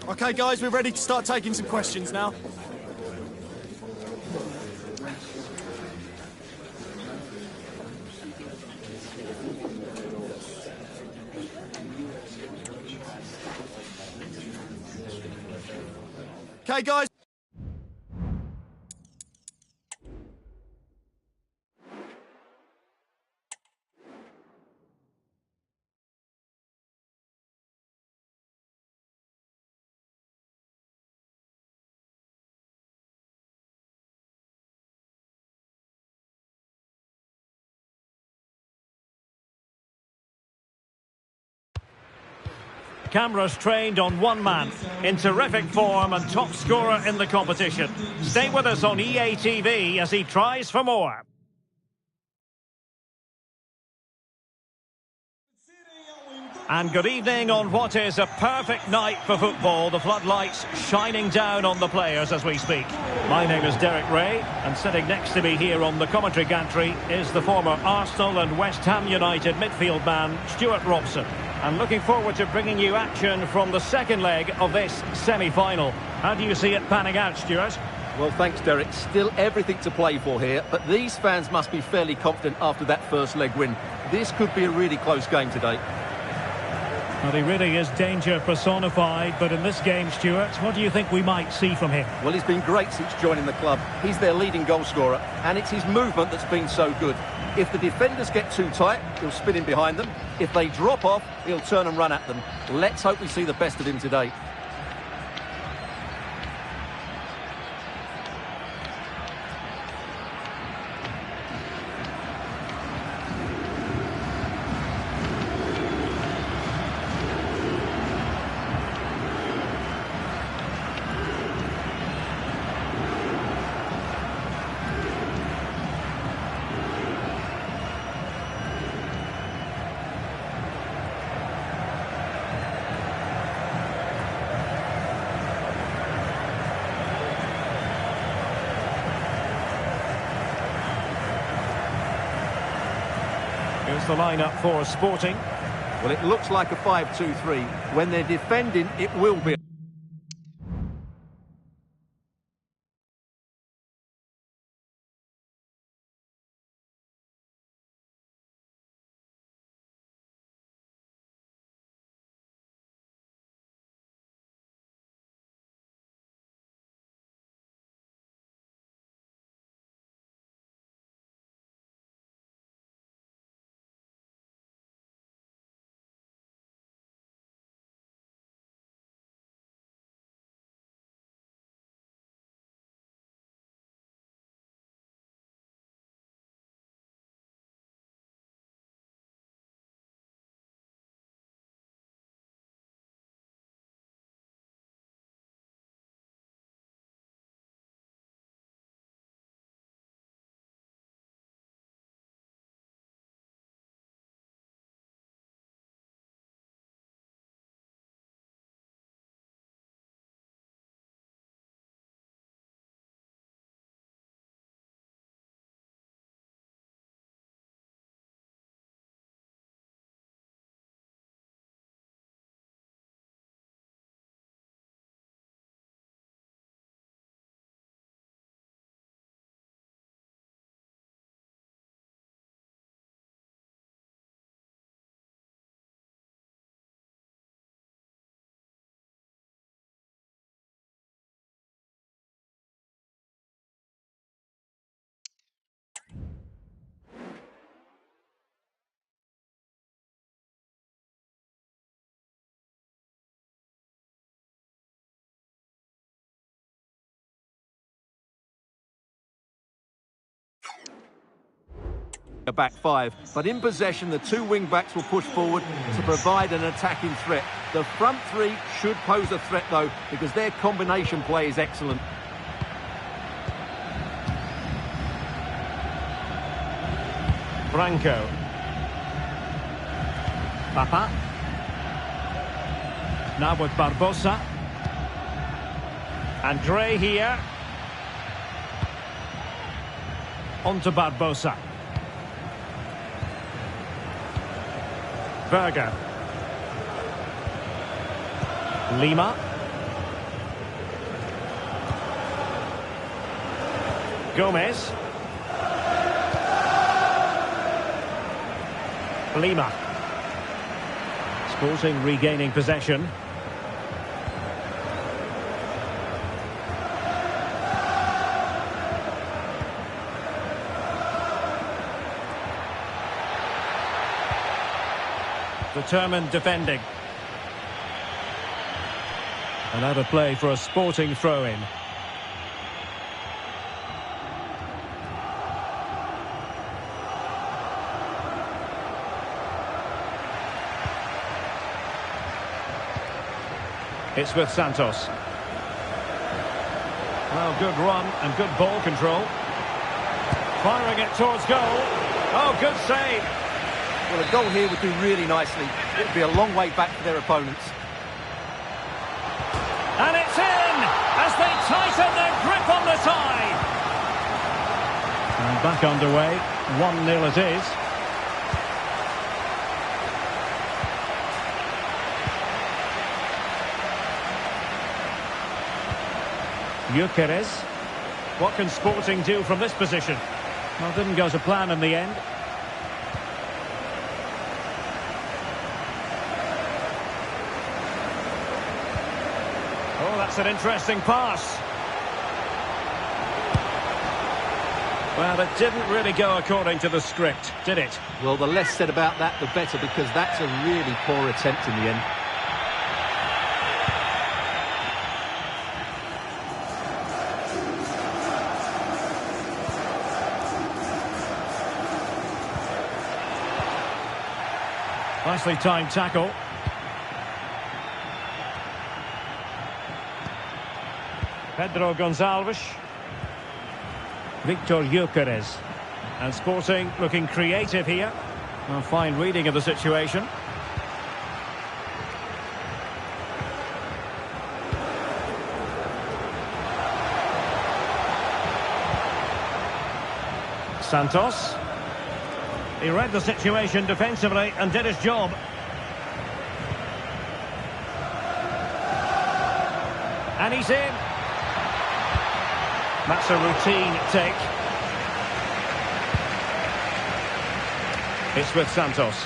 Okay, guys, we're ready to start taking some questions now. Okay, guys. Cameras trained on one man, in terrific form and top scorer in the competition. Stay with us on EA TV as he tries for more. And good evening on what is a perfect night for football. The floodlights shining down on the players as we speak. My name is Derek Ray, and sitting next to me here on the commentary gantry is the former Arsenal and West Ham United midfield man, Stuart Robson. And looking forward to bringing you action from the second leg of this semi-final. How do you see it panning out, Stuart? Well, thanks, Derek. Still everything to play for here, but these fans must be fairly confident after that first leg win. This could be a really close game today. Well, he really is danger personified, but in this game, Stuart, what do you think we might see from him? Well, he's been great since joining the club. He's their leading goal scorer, and it's his movement that's been so good. If the defenders get too tight, he'll spin in behind them. If they drop off, he'll turn and run at them. Let's hope we see the best of him today. Here's the lineup for Sporting. Well, it looks like a 5-2-3. When they're defending, it will be. A back five, but in possession the two wing-backs will push forward to provide an attacking threat. The front three should pose a threat though, because their combination play is excellent. Branco. Papa. Now with Barbosa. Andre here. On to Barbosa. Berger. Lima. Gomez. Lima. Sporting regaining possession. Determined defending. And out of play for a Sporting throw-in. It's with Santos. Well, good run and good ball control. Firing it towards goal. Oh, good save. Well, a goal here would do really nicely. It would be a long way back for their opponents. And it's in as they tighten their grip on the tie. And back underway. 1-0 it is. Gyökeres. What can Sporting do from this position? Well, didn't go to plan in the end. Oh, that's an interesting pass. Well, it didn't really go according to the script, did it? Well, the less said about that, the better, because that's a really poor attempt in the end. Nicely timed tackle. Pedro Gonçalves. Victor Gyökeres. And Sporting looking creative here. A fine reading of the situation. Santos. He read the situation defensively and did his job. And he's in. That's a routine take. It's with Santos.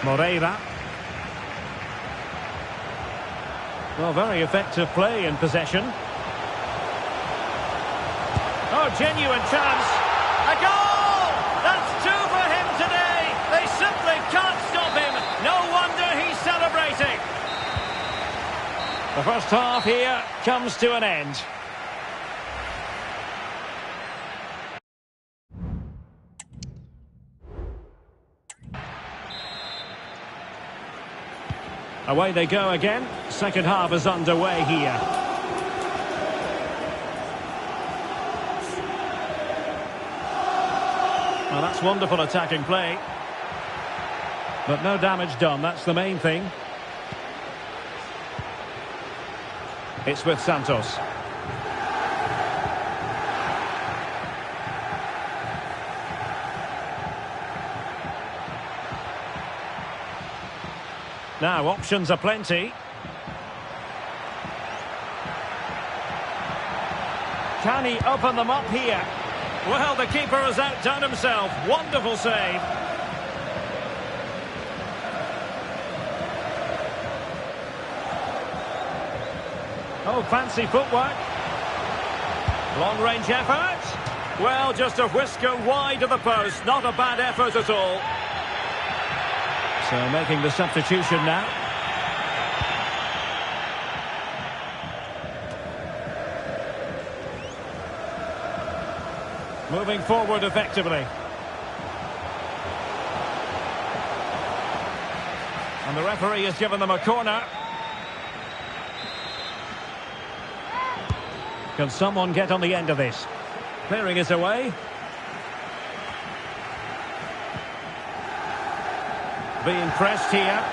Moreira. Well, very effective play in possession. Oh, genuine chance. A goal! That's two for him today. They simply can't stop him. No wonder he's celebrating. The first half here comes to an end. Away they go again. Second half is underway here. Well, that's wonderful attacking play. But no damage done, that's the main thing. It's with Santos. Now, options are plenty. Can he open them up here? Well, the keeper has outdone himself. Wonderful save. Oh, fancy footwork. Long-range effort. Well, just a whisker wide of the post. Not a bad effort at all. So making the substitution now. Moving forward effectively. And the referee has given them a corner. Can someone get on the end of this? Clearing it away. Being pressed here.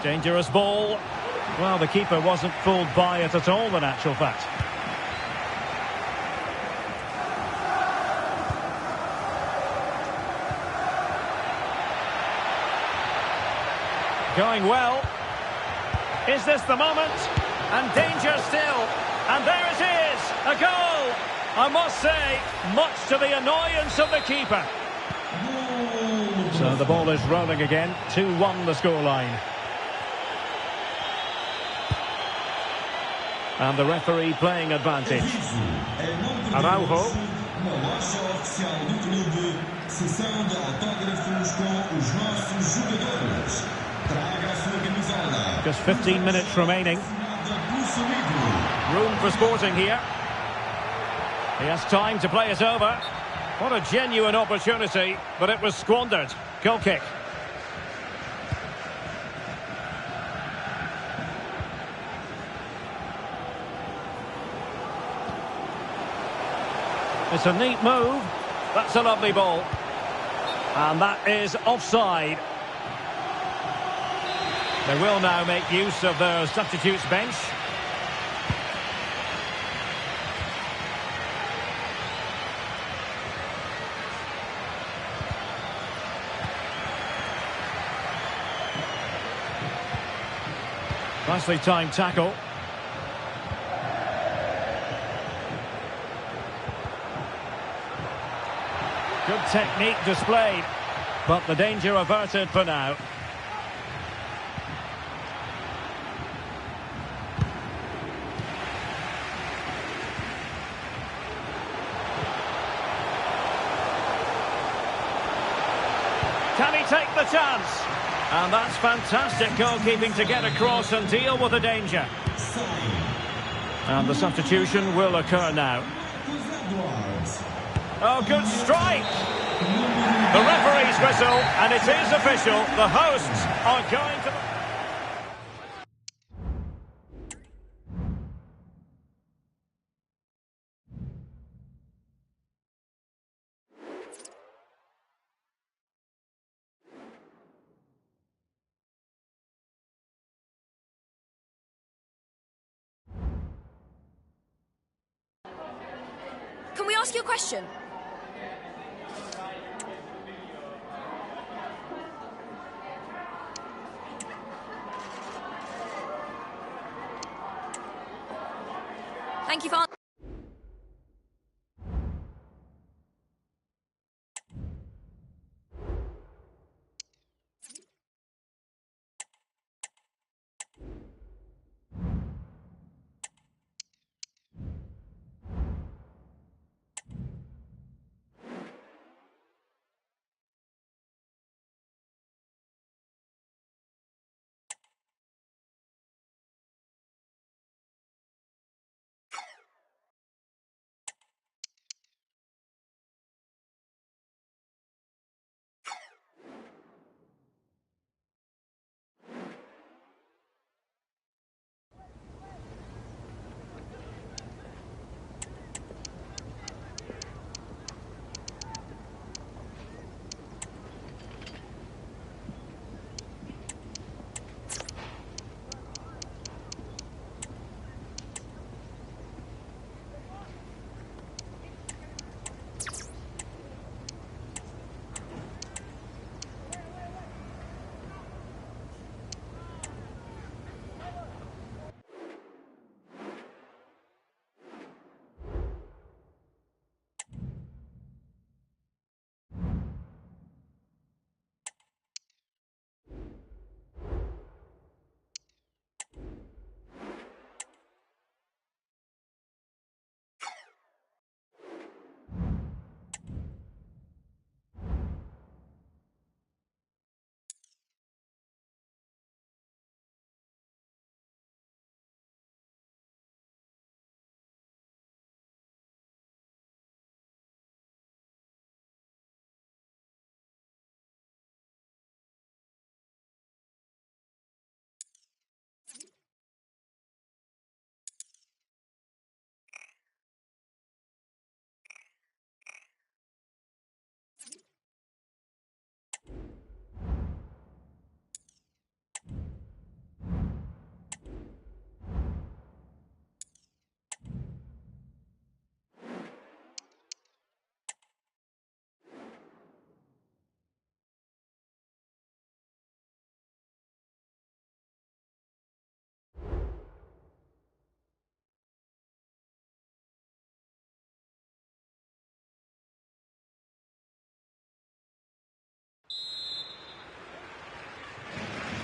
Dangerous ball. Well, the keeper wasn't fooled by it at all, in actual fact. Going well. Is this the moment? And danger still. And there it is, a goal. I must say, much to the annoyance of the keeper. So the ball is rolling again. 2-1 the scoreline. And the referee playing advantage. Araujo. Just 15 minutes remaining. Room for Sporting here. He has time to play it over. What a genuine opportunity, but it was squandered. Goal kick. It's a neat move. That's a lovely ball. And that is offside. They will now make use of their substitutes bench. Nicely timed tackle. Good technique displayed, but the danger averted for now. Can he take the chance? And that's fantastic goalkeeping to get across and deal with the danger. And the substitution will occur now. Oh, good strike! The referee's whistle, and it is official. The hosts are going to... Can we ask you a question? Thank you for...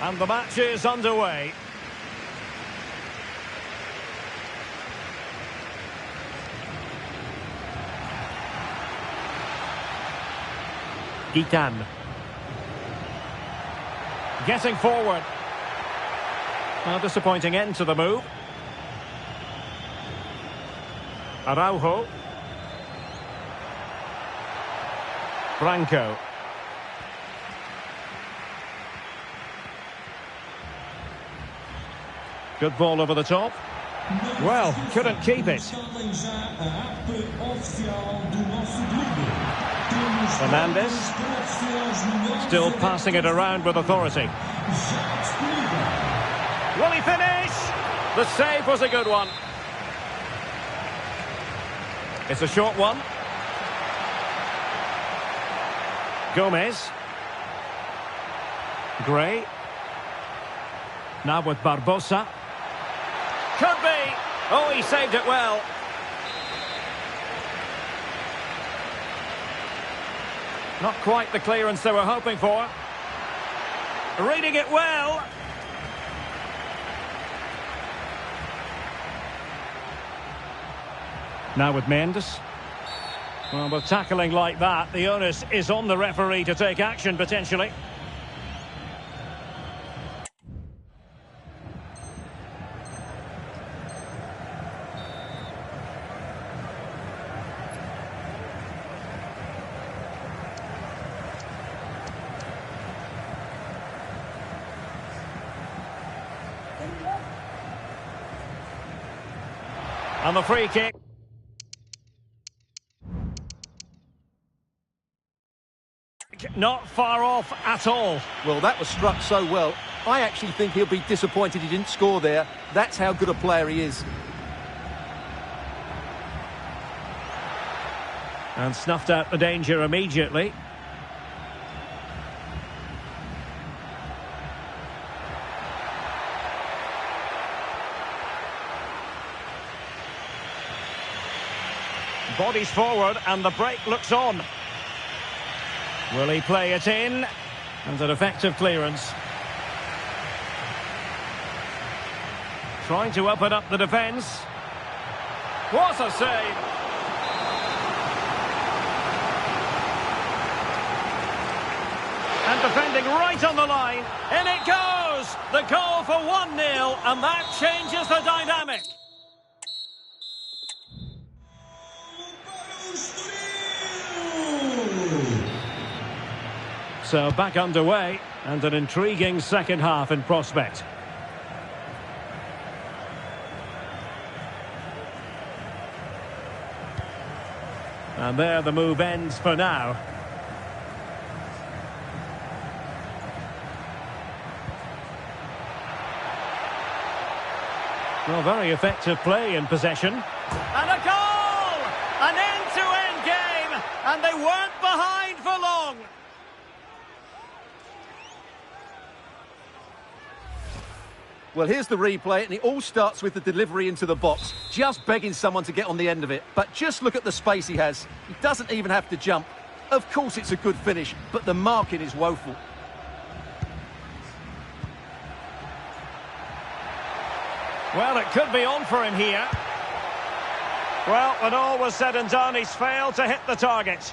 And the match is underway. Gitan. Getting forward. A disappointing end to the move. Araujo. Branco. Good ball over the top. Well, couldn't keep it. Fernandes. Still passing it around with authority. Will he finish? The save was a good one. It's a short one. Gomez. Gray. Now with Barbosa. Could be. Oh, he saved it well. Not quite the clearance they were hoping for. Reading it well. Now with Mendes. Well, with tackling like that, the onus is on the referee to take action, potentially. And the free kick. Not far off at all. Well, that was struck so well. I actually think he'll be disappointed he didn't score there. That's how good a player he is. And snuffed out the danger immediately. Bodies forward and the break looks on. Will he play it in? And an effective clearance. Trying to open up the defence. What a save! And defending right on the line. In it goes! The goal for 1-0, and that changes the dynamic. So back underway, and an intriguing second half in prospect. And there the move ends for now. Well, very effective play in possession. And a goal! An end-to-end game, and they weren't behind for long. Well, here's the replay, and it all starts with the delivery into the box. Just begging someone to get on the end of it. But just look at the space he has. He doesn't even have to jump. Of course it's a good finish, but the marking is woeful. Well, it could be on for him here. Well, when all was said and done, he's failed to hit the target.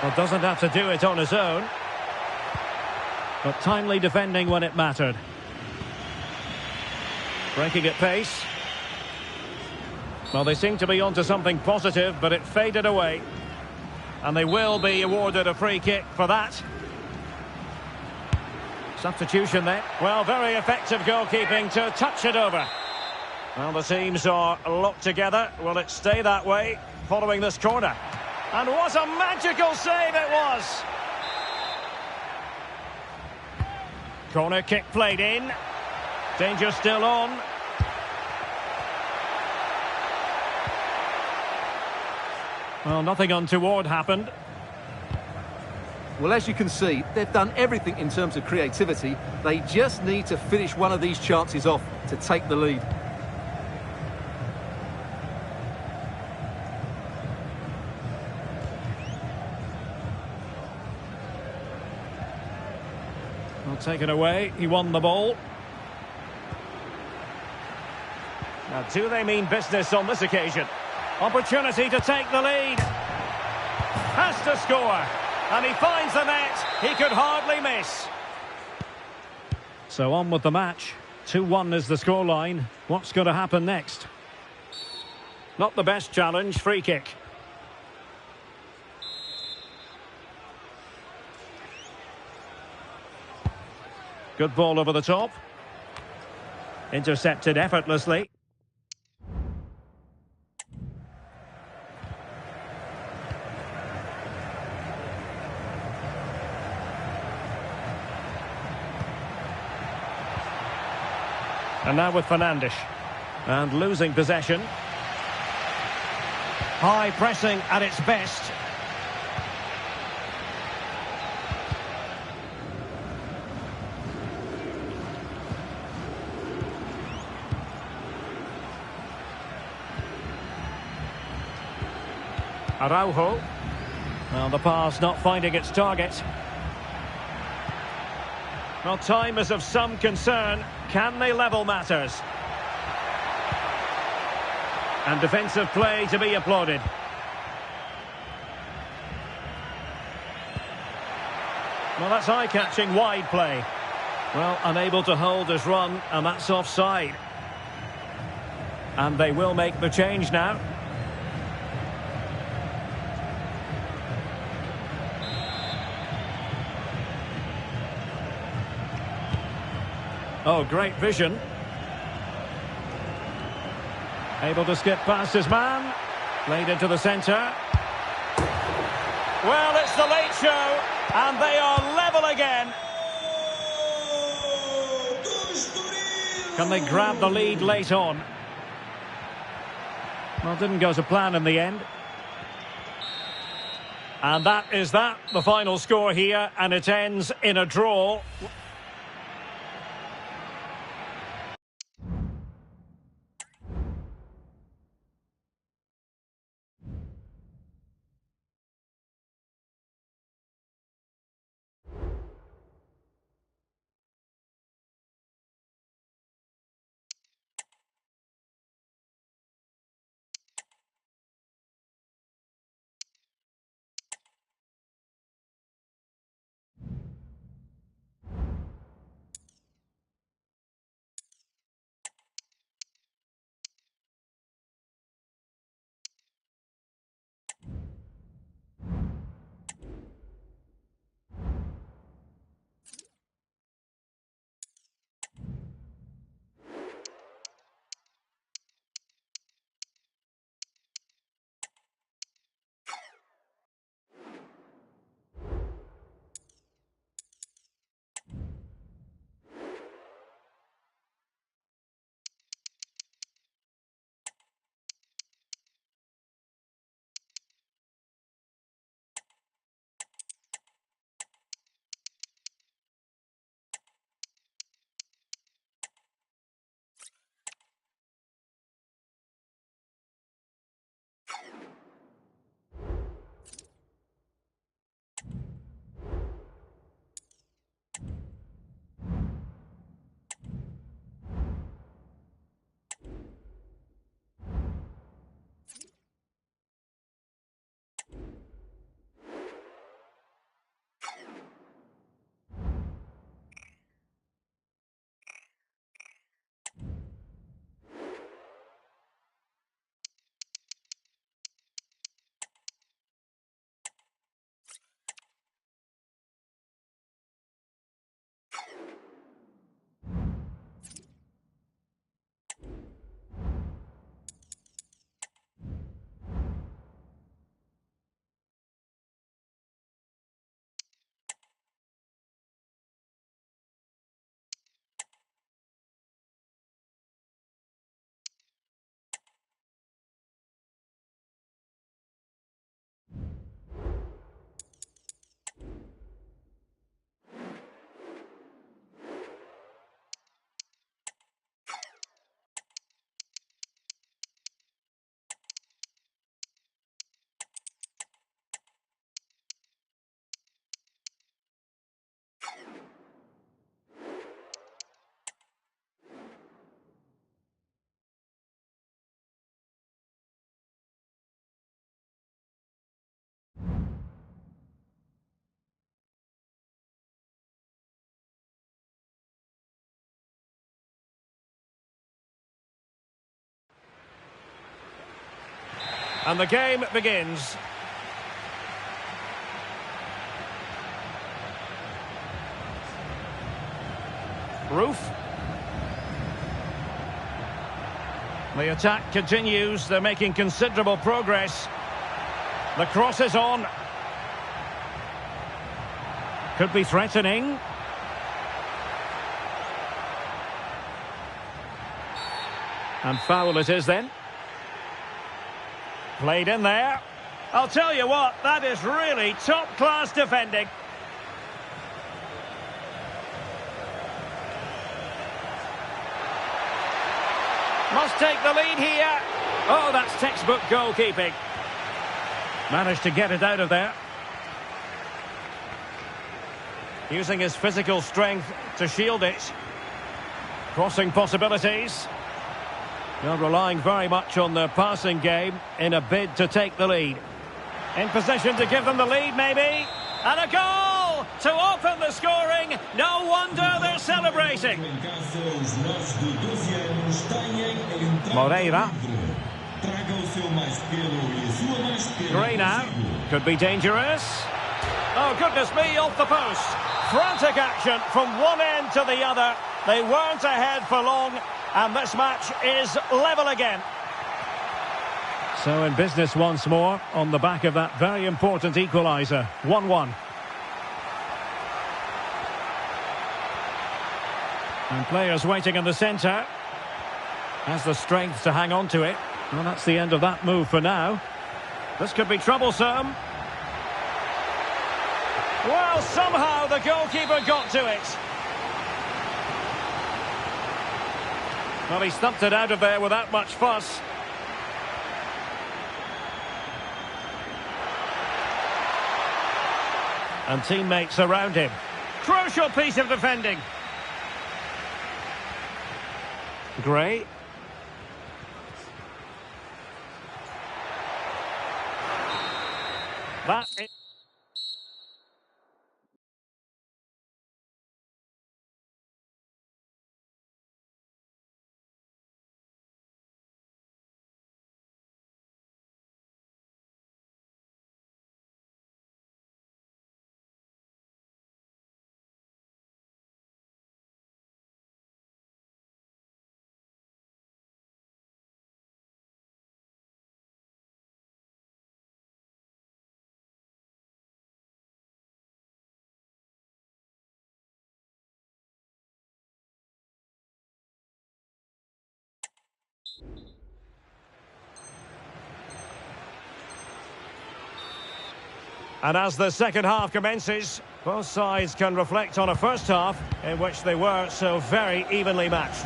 Well, doesn't have to do it on his own. But timely defending when it mattered. Breaking at pace. Well, they seem to be onto something positive, but it faded away. And they will be awarded a free kick for that. Substitution then. Well, very effective goalkeeping to touch it over. Well, the teams are locked together. Will it stay that way following this corner? And what a magical save it was! Corner kick played in. Danger still on. Well, nothing untoward happened. Well, as you can see, they've done everything in terms of creativity. They just need to finish one of these chances off to take the lead. Well, taken away. He won the ball. Now, do they mean business on this occasion? Opportunity to take the lead. Has to score. And he finds the net. He could hardly miss. So on with the match. 2-1 is the scoreline. What's going to happen next? Not the best challenge. Free kick. Good ball over the top. Intercepted effortlessly. And now with Fernandes. And losing possession. High pressing at its best. Araujo. Well, the pass not finding its target. Well, time is of some concern. Can they level matters? And defensive play to be applauded. Well, that's eye-catching wide play. Well, unable to hold his run, and that's offside. And they will make the change now. Oh, great vision. Able to skip past his man. Played into the centre. Well, it's the late show, and they are level again. Can they grab the lead late on? Well, didn't go to plan in the end. And that is that, the final score here, and it ends in a draw. And the game begins. Roof. The attack continues. They're making considerable progress. The cross is on. Could be threatening. And foul it is then. Played in there. I'll tell you what, that is really top-class defending. Must take the lead here. Oh, that's textbook goalkeeping. Managed to get it out of there. Using his physical strength to shield it. Crossing possibilities. They're relying very much on their passing game in a bid to take the lead. In position to give them the lead, maybe. And a goal to open the scoring. No wonder they're celebrating. Moreira. Gray now. Could be dangerous. Oh, goodness me, off the post. Frantic action from one end to the other. They weren't ahead for long, and this match is level again. So in business once more on the back of that very important equaliser. 1-1. And players waiting in the centre. Has the strength to hang on to it. Well, that's the end of that move for now. This could be troublesome. Well, somehow the goalkeeper got to it. Well, he stumped it out of there without much fuss. And teammates around him. Crucial piece of defending. Gray. That is... And as the second half commences, both sides can reflect on a first half in which they were so very evenly matched.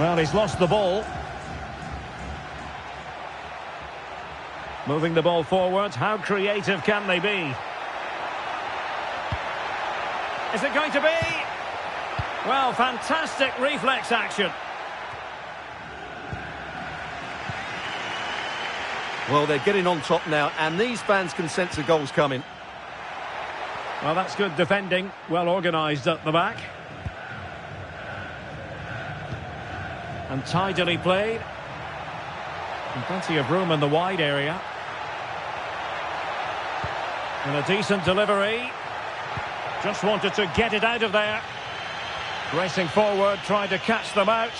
Well, he's lost the ball. Moving the ball forward, how creative can they be? Is it going to be? Well, fantastic reflex action. Well, they're getting on top now, and these fans can sense the goals coming. Well, that's good defending. Well organised at the back. And tidily played. And plenty of room in the wide area. And a decent delivery. Just wanted to get it out of there. Racing forward, trying to catch them out.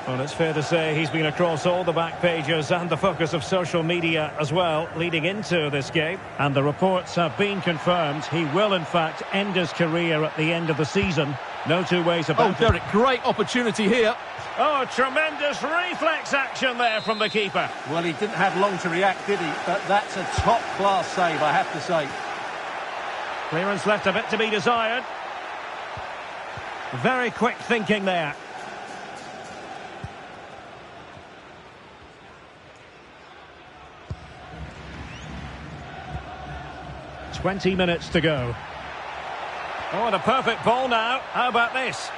Well, it's fair to say he's been across all the back pages and the focus of social media as well, leading into this game. And the reports have been confirmed. He will, in fact, end his career at the end of the season. No two ways about it. Oh, Derek, great opportunity here. Oh, tremendous reflex action there from the keeper. Well, he didn't have long to react, did he? But that's a top-class save, I have to say. Clearance left a bit to be desired. Very quick thinking there. "20 minutes to go. Oh, and a perfect ball now. How about this?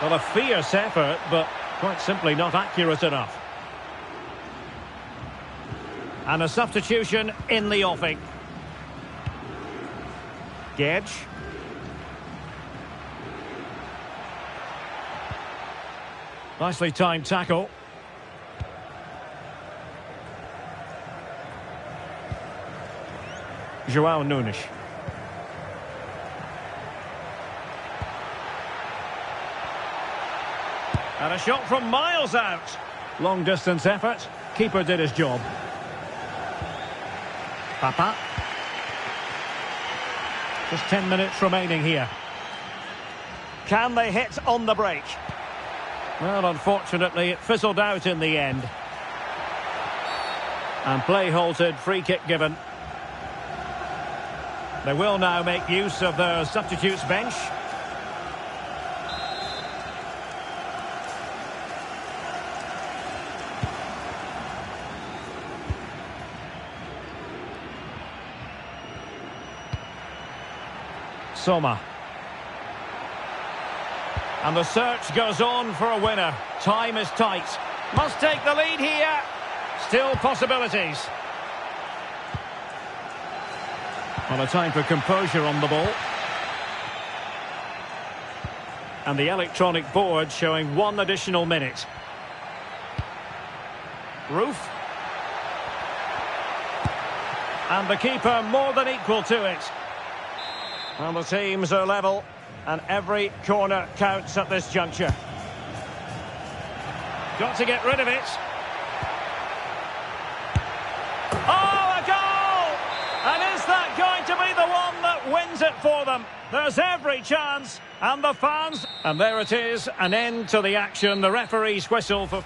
Well, a fierce effort, but Quite simply not accurate enough. And a substitution in the offing. Gedge. Nicely timed tackle. João Nunes. And a shot from miles out. Long distance effort. Keeper did his job. Papa. Just 10 minutes remaining here. Can they hit on the break? Well, unfortunately, it fizzled out in the end. And play halted, free kick given. They will now make use of their substitutes bench. Soma. And the search goes on for a winner. Time is tight. Must take the lead here. Still possibilities. Well, a time for composure on the ball. And the electronic board showing 1 additional minute. Roof. And the keeper more than equal to it. Well, the teams are level, and every corner counts at this juncture. Got to get rid of it. Oh, a goal! And is that going to be the one that wins it for them? There's every chance, and the fans... And there it is, an end to the action. The referee's whistle for...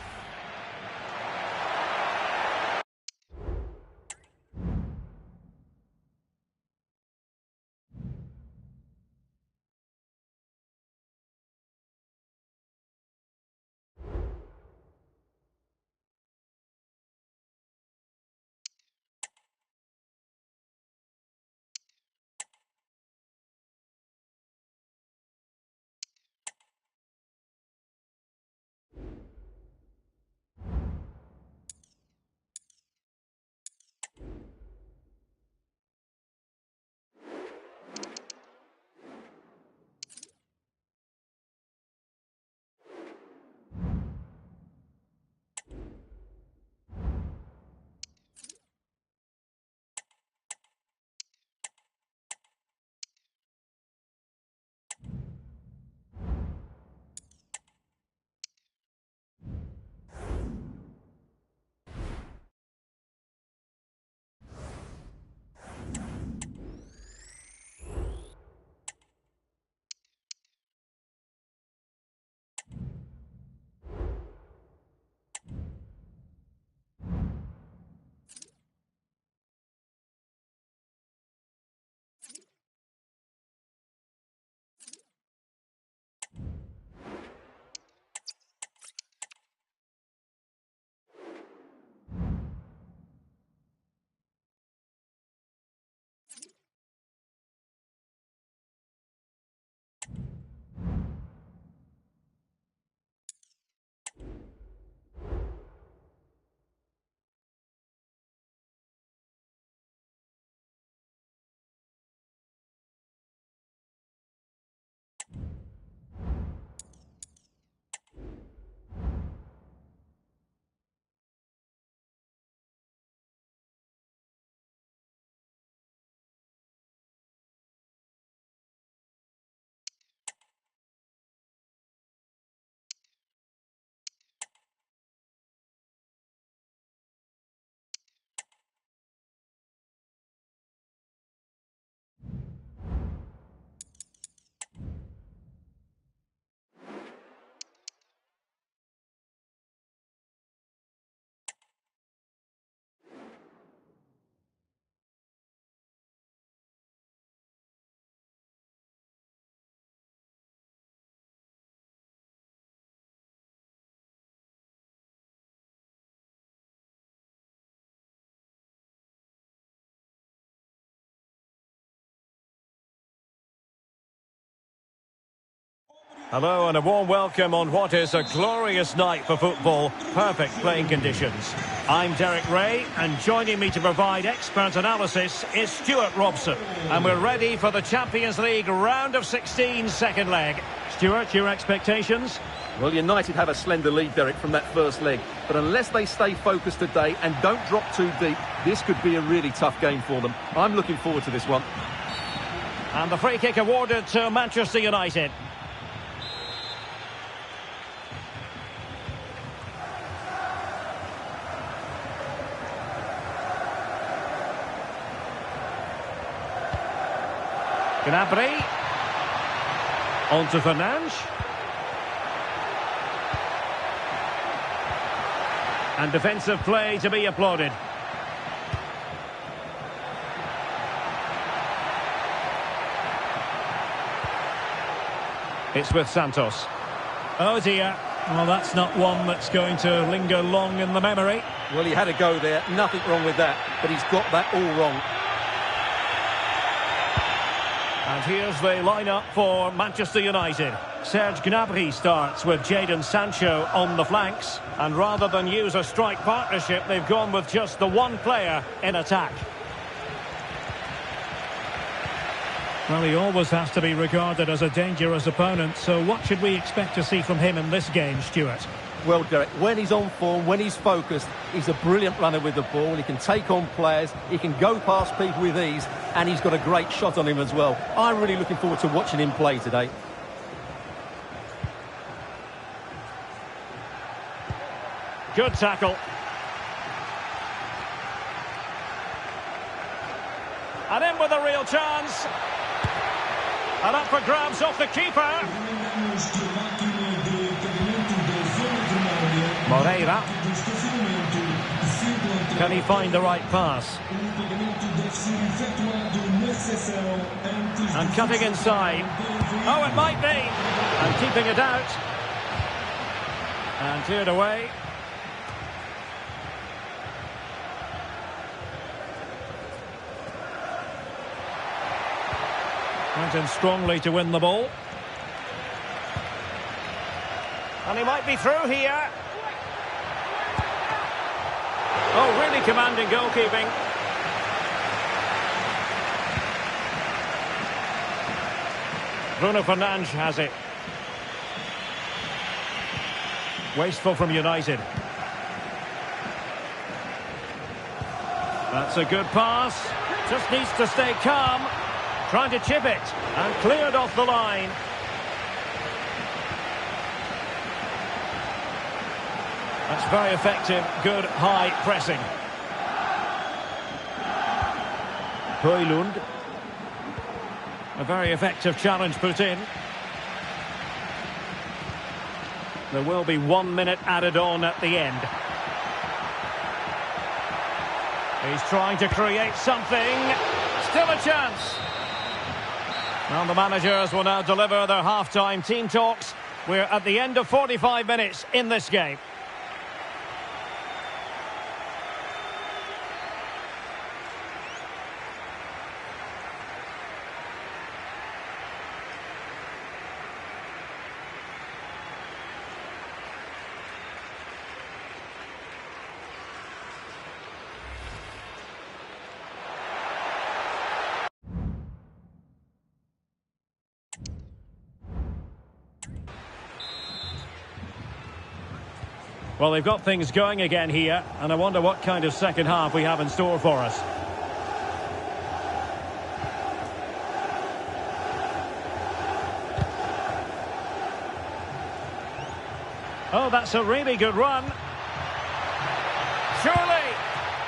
Hello and a warm welcome on what is a glorious night for football. Perfect playing conditions. I'm Derek Ray, and joining me to provide expert analysis is Stuart Robson. And we're ready for the Champions League round of 16 second leg. Stuart, your expectations? Well, United have a slender lead, Derek, from that first leg. But unless they stay focused today and don't drop too deep, this could be a really tough game for them. I'm looking forward to this one. And the free kick awarded to Manchester United. Gnabry. On to Fernandes. And defensive play to be applauded. It's with Santos. Oh dear. Well, that's not one that's going to linger long in the memory. Well, he had a go there. Nothing wrong with that. But he's got that all wrong. And here's the lineup for Manchester United. Serge Gnabry starts with Jadon Sancho on the flanks. And rather than use a strike partnership, they've gone with just the one player in attack. Well, he always has to be regarded as a dangerous opponent, so what should we expect to see from him in this game, Stuart? Well, Derek, when he's on form, when he's focused, he's a brilliant runner with the ball. He can take on players, he can go past people with ease, and he's got a great shot on him as well. I'm really looking forward to watching him play today. Good tackle. And in with a real chance. And up for grabs off the keeper. Moreira. Can he find the right pass? And cutting inside. Oh, it might be. And keeping it out. And cleared away. Went in strongly to win the ball. And he might be through here. Oh, really commanding goalkeeping. Bruno Fernandes has it. Wasteful from United. That's a good pass. Just needs to stay calm. Trying to chip it, and cleared off the line. That's very effective, good high pressing. Højlund. A very effective challenge put in. There will be 1 minute added on at the end. He's trying to create something. Still a chance. Well, the managers will now deliver their half-time team talks. We're at the end of 45 minutes in this game. Well, they've got things going again here, and I wonder what kind of second half we have in store for us. Oh, that's a really good run. Surely.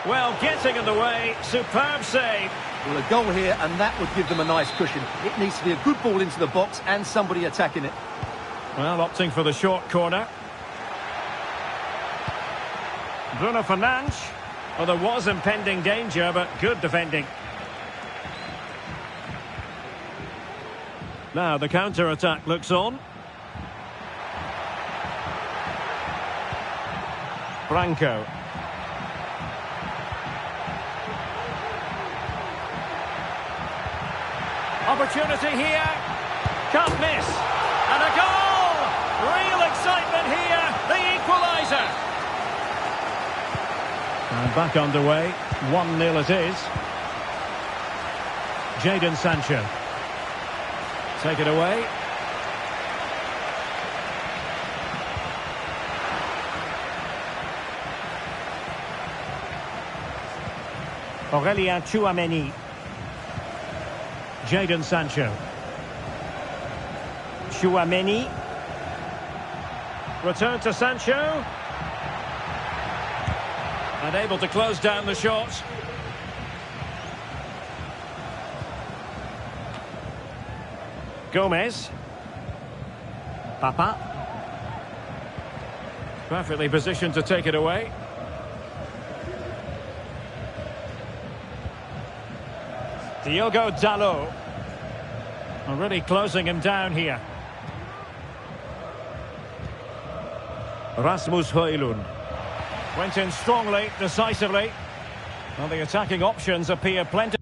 Well, getting in the way. Superb save. Well, a goal here, and that would give them a nice cushion. It needs to be a good ball into the box and somebody attacking it. Well, opting for the short corner. Bruno Fernandes. Well, there was impending danger, but good defending. Now the counter-attack looks on. Franco. Opportunity here. Can't miss. And a goal! excitement here, the equaliser. And back underway, 1-0 it is. Jadon Sancho. Take it away. Aurélien Tchouaméni. Jadon Sancho. Tchouaméni. Return to Sancho. And able to close down the shot. Gomez. Papa. Perfectly positioned to take it away. Diogo Dalot. Already closing him down here. Rasmus Højlund. Went in strongly, decisively. Well, the attacking options appear plenty.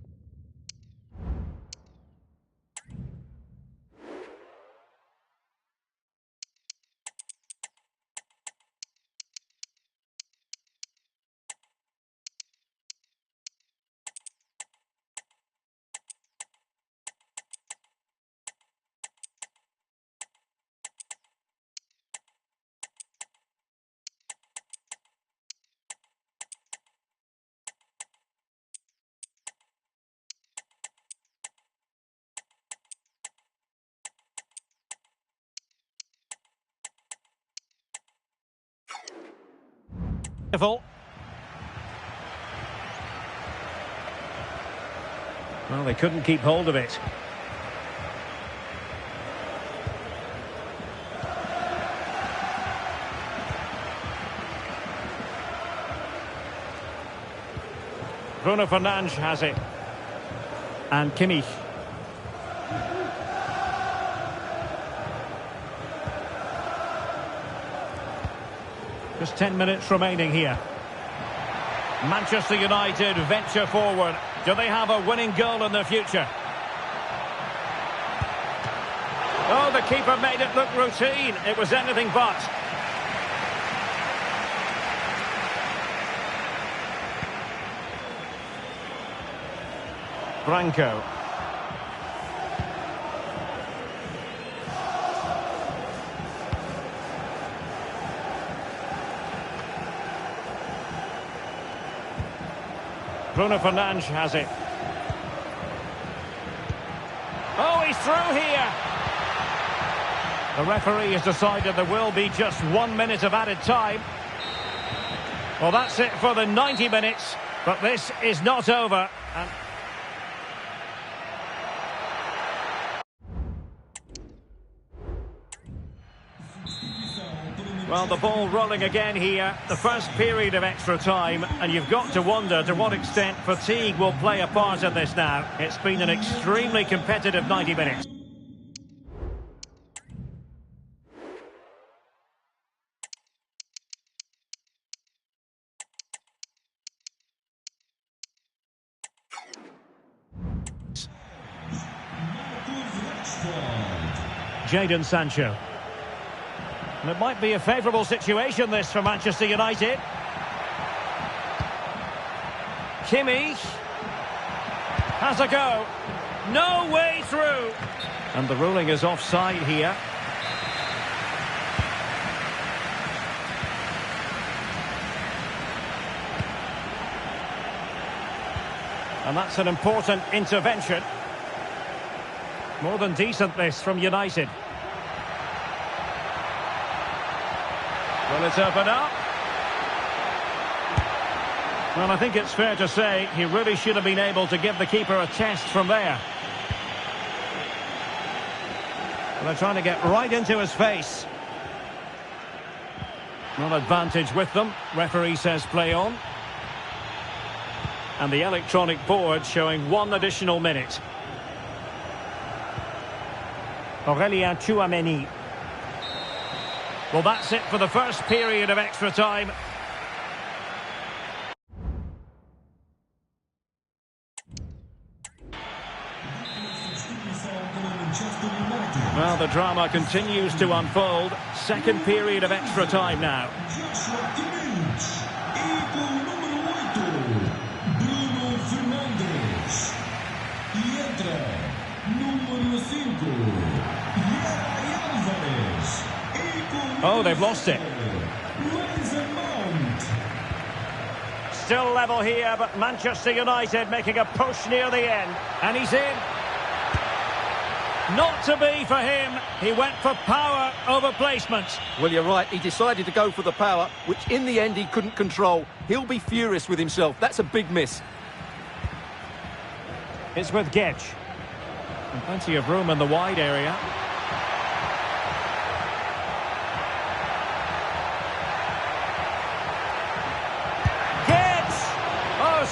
Well, they couldn't keep hold of it. Bruno Fernandes has it. And Kimmich. Just 10 minutes remaining here. Manchester United venture forward. Do they have a winning goal in the future? Oh, the keeper made it look routine. It was anything but. Branco. Bruno Fernandes has it. Oh, he's through here. The referee has decided there will be just 1 minute of added time. Well, that's it for the 90 minutes, but this is not over. Well, the ball rolling again here, the first period of extra time, and you've got to wonder to what extent fatigue will play a part in this now. It's been an extremely competitive 90 minutes. Jadon Sancho. And it might be a favourable situation, this, for Manchester United. Kimmich has a go. No way through. And the ruling is offside here. And that's an important intervention. More than decent, this, from United. Will it open up? Well, I think it's fair to say he really should have been able to give the keeper a test from there. Well, they're trying to get right into his face. No advantage with them. Referee says play on. And the electronic board showing 1 additional minute. Aurélien Tchouaméni. Well, that's it for the first period of extra time. Well, the drama continues to unfold. Second period of extra time now. Oh, they've lost it. Still level here, but Manchester United making a push near the end. And he's in. Not to be for him. He went for power over placement. Well, you're right. He decided to go for the power, which in the end he couldn't control. He'll be furious with himself. That's a big miss. It's with Gedge. And plenty of room in the wide area.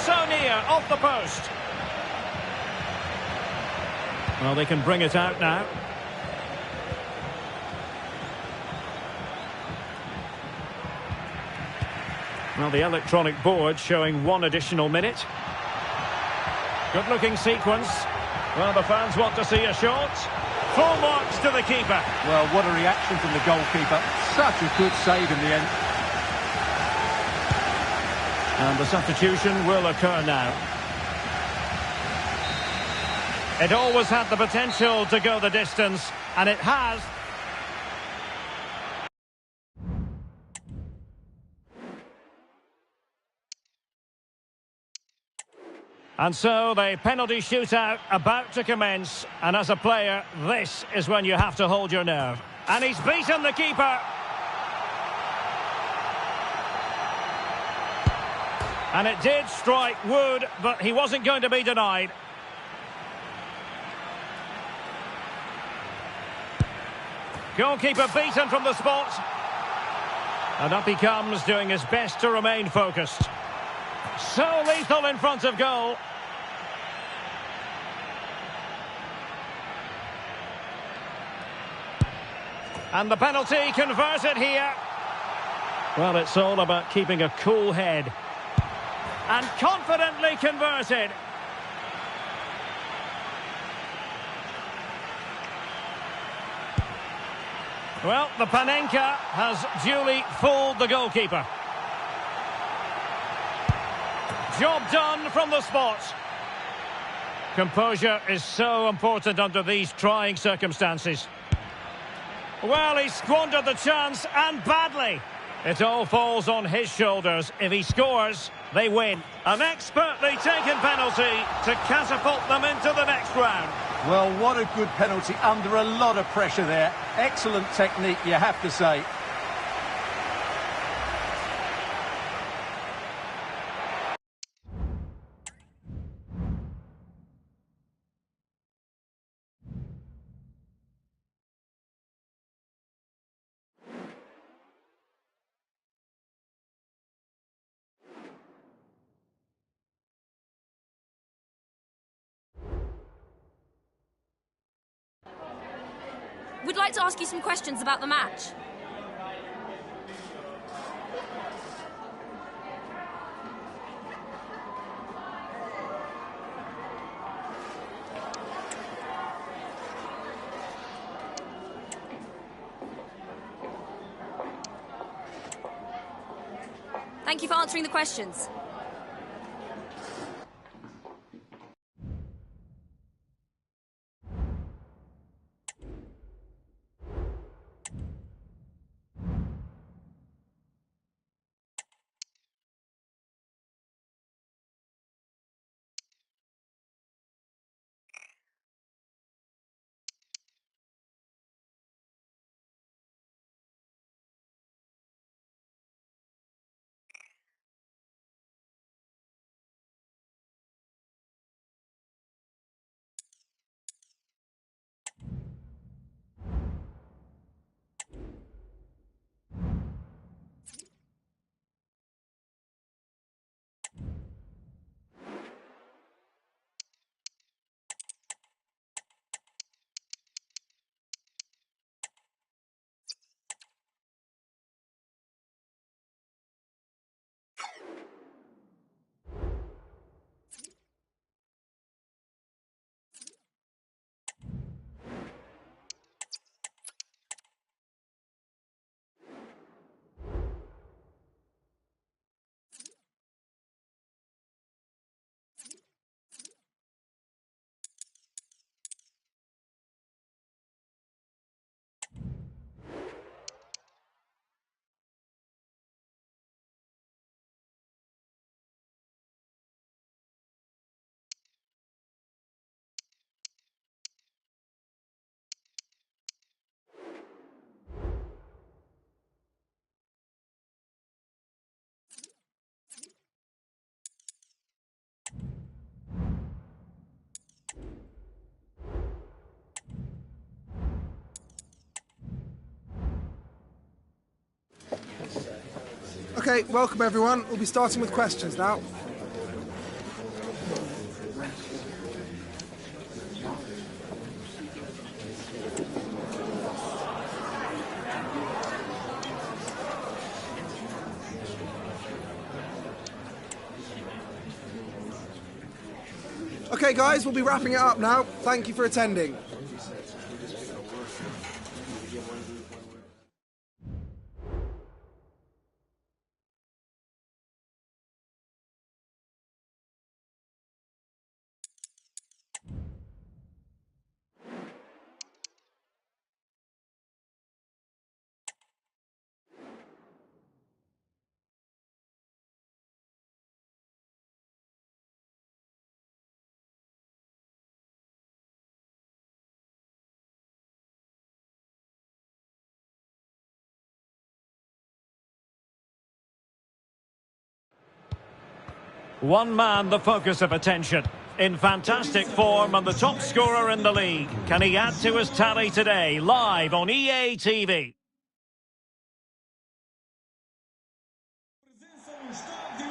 So near, off the post. Well, they can bring it out now. Well, the electronic board showing 1 additional minute. Good-looking sequence. Well, the fans want to see a shot. Full marks to the keeper. Well, what a reaction from the goalkeeper. Such a good save in the end. And the substitution will occur now. It always had the potential to go the distance, and it has. And so the penalty shootout about to commence, and as a player, this is when you have to hold your nerve. And he's beaten the keeper. And it did strike Wood, but he wasn't going to be denied. Goalkeeper beaten from the spot. And up he comes, doing his best to remain focused. So lethal in front of goal. And the penalty converted here. Well, it's all about keeping a cool head. And confidently converted. Well, the Panenka has duly fooled the goalkeeper. Job done from the spot. Composure is so important under these trying circumstances. Well, he squandered the chance, and badly. It all falls on his shoulders. If he scores, they win. An expertly taken penalty to catapult them into the next round. Well, what a good penalty under a lot of pressure there. Excellent technique, you have to say. We'd like to ask you some questions about the match. Thank you for answering the questions. Okay, welcome everyone. We'll be starting with questions now. Okay guys, we'll be wrapping it up now. Thank you for attending. One man the focus of attention. In fantastic form and the top scorer in the league. Can he add to his tally today? Live on EA TV.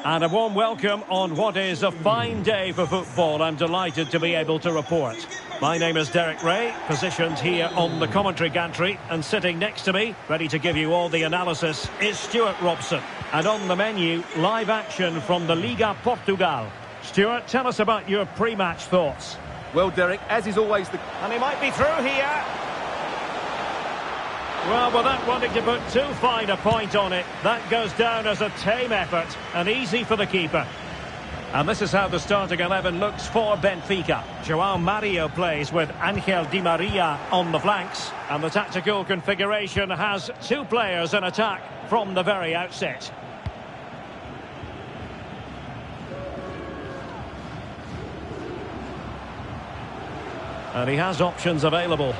And a warm welcome on what is a fine day for football. I'm delighted to be able to report. My name is Derek Ray, positioned here on the commentary gantry, and sitting next to me, ready to give you all the analysis, is Stuart Robson. And on the menu, live action from the Liga Portugal. Stuart, tell us about your pre-match thoughts. Well, Derek, as is always the... And he might be through here. Well, without wanting to put too fine a point on it, that goes down as a tame effort and easy for the keeper. And this is how the starting 11 looks for Benfica. João Mario plays with Angel Di Maria on the flanks. And the tactical configuration has two players in attack from the very outset. And he has options available.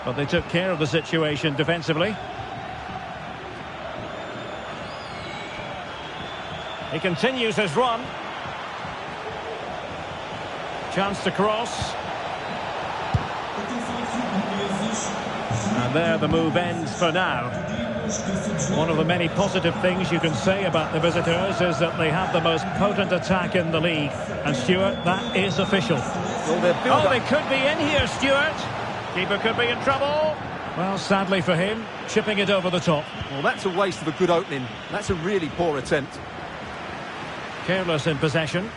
But they took care of the situation defensively. He continues his run. Chance to cross. And there the move ends for now. One of the many positive things you can say about the visitors is that they have the most potent attack in the league. And Stuart, that is official. Well, they could be in here, Stuart. Keeper could be in trouble. Well, sadly for him, chipping it over the top. Well, that's a waste of a good opening. That's a really poor attempt. Careless in possession.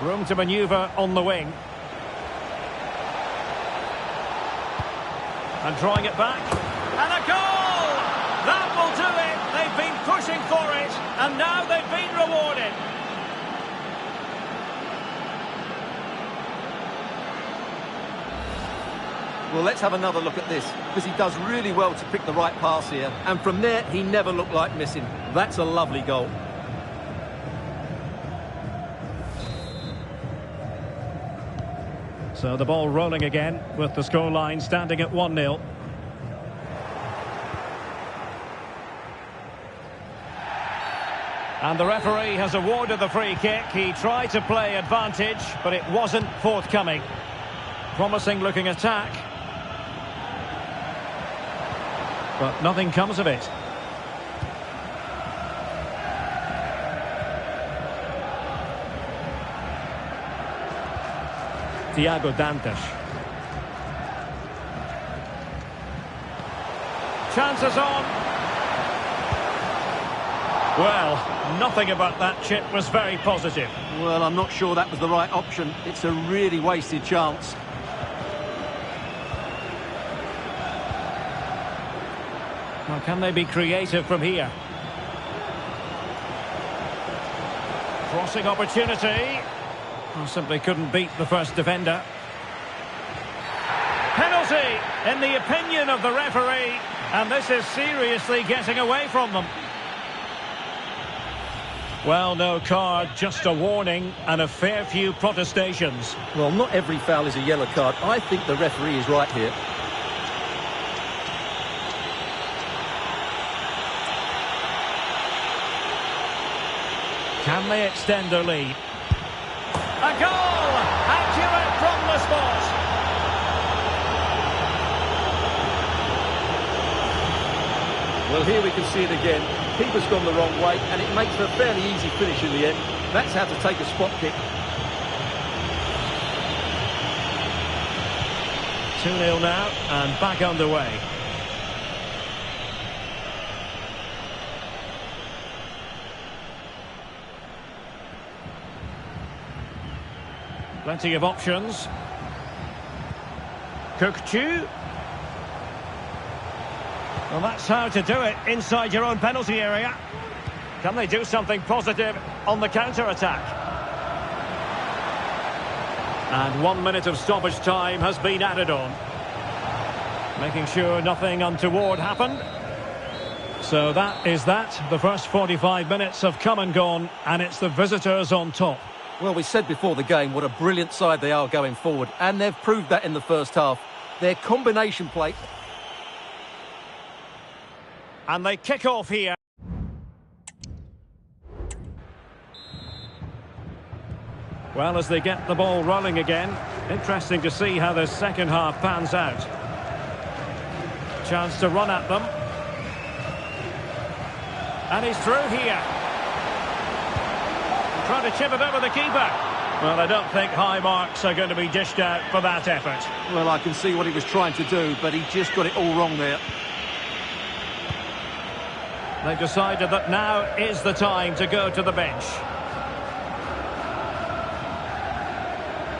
Room to manoeuvre on the wing. And drawing it back. And a goal! That will do it! They've been pushing for it, and now they've been rewarded. Well, let's have another look at this, because he does really well to pick the right pass here. And from there, he never looked like missing. That's a lovely goal. So the ball rolling again, with the scoreline standing at 1-0. And the referee has awarded the free kick. He tried to play advantage, but it wasn't forthcoming. Promising looking attack. But nothing comes of it. Thiago Dantas. Chances on. Well, nothing about that chip was very positive. Well, I'm not sure that was the right option. It's a really wasted chance. Well, can they be creative from here? Crossing opportunity. Well, simply couldn't beat the first defender. Penalty, in the opinion of the referee. And this is seriously getting away from them. Well, no card, just a warning and a fair few protestations. Well, not every foul is a yellow card. I think the referee is right here. Can they extend their lead? A goal! Accurate from the spot. Well, here we can see it again. Keeper's gone the wrong way, and it makes for a fairly easy finish in the end. That's how to take a spot kick. 2-0 now, and back underway. Plenty of options. Cook-Chu. Well, that's how to do it inside your own penalty area. Can they do something positive on the counter-attack? And 1 minute of stoppage time has been added on, making sure nothing untoward happened. So that is that. The first 45 minutes have come and gone, and it's the visitors on top. Well, we said before the game what a brilliant side they are going forward, and they've proved that in the first half. Their combination play... And they kick off here. Well, as they get the ball rolling again, interesting to see how the second half pans out. Chance to run at them. And he's through here. Trying to chip it over the keeper. Well, I don't think high marks are going to be dished out for that effort. Well, I can see what he was trying to do, but he just got it all wrong there. They've decided that now is the time to go to the bench.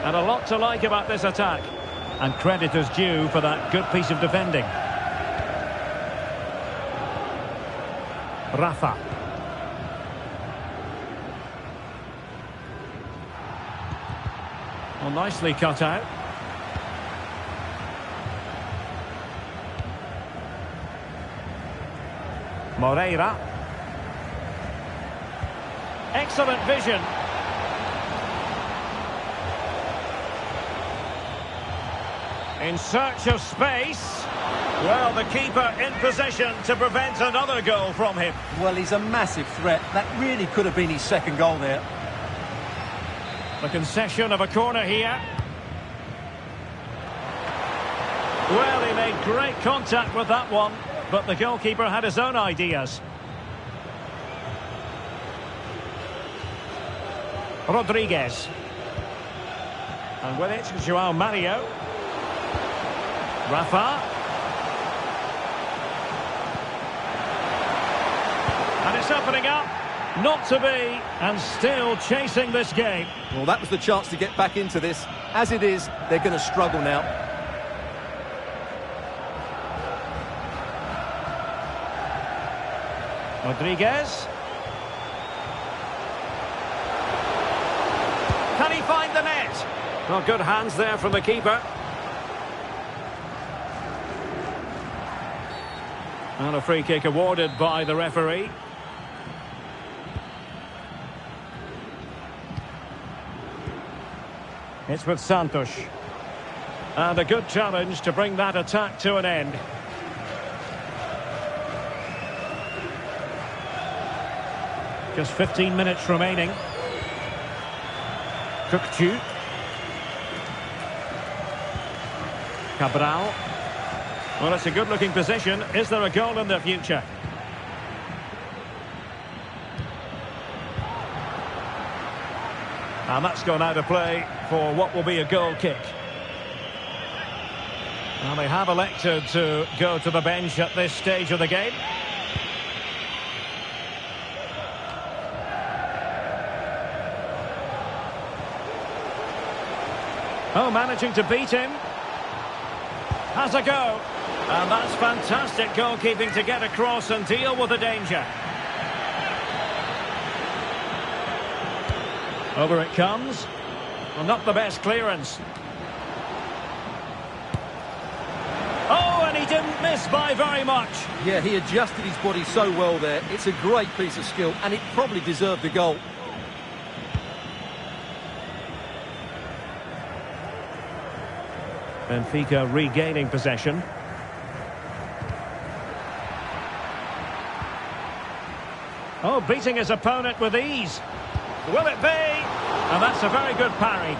And a lot to like about this attack. And credit is due for that good piece of defending. Rafa. Well, nicely cut out. Moreira. Excellent vision. In search of space. Well, the keeper in position to prevent another goal from him. Well, he's a massive threat. That really could have been his second goal there. The concession of a corner here. Well, he made great contact with that one, but the goalkeeper had his own ideas. Rodriguez. And with it, João Mario. Rafa. And it's opening up. Not to be, and still chasing this game. Well, that was the chance to get back into this. As it is, they're going to struggle now. Rodriguez. Can he find the net? Well, good hands there from the keeper. And a free kick awarded by the referee. It's with Santos. And a good challenge to bring that attack to an end. Just 15 minutes remaining. Cook-Chu. Cabral. Well, it's a good-looking position. Is there a goal in the future? And that's gone out of play for what will be a goal kick. Well, they have elected to go to the bench at this stage of the game. Oh, managing to beat him. Has a go. And that's fantastic goalkeeping to get across and deal with the danger. Over it comes. Well, not the best clearance. Oh, and he didn't miss by very much. Yeah, he adjusted his body so well there. It's a great piece of skill, and it probably deserved the goal. Benfica regaining possession. Oh, beating his opponent with ease. Will it be? And that's a very good parry.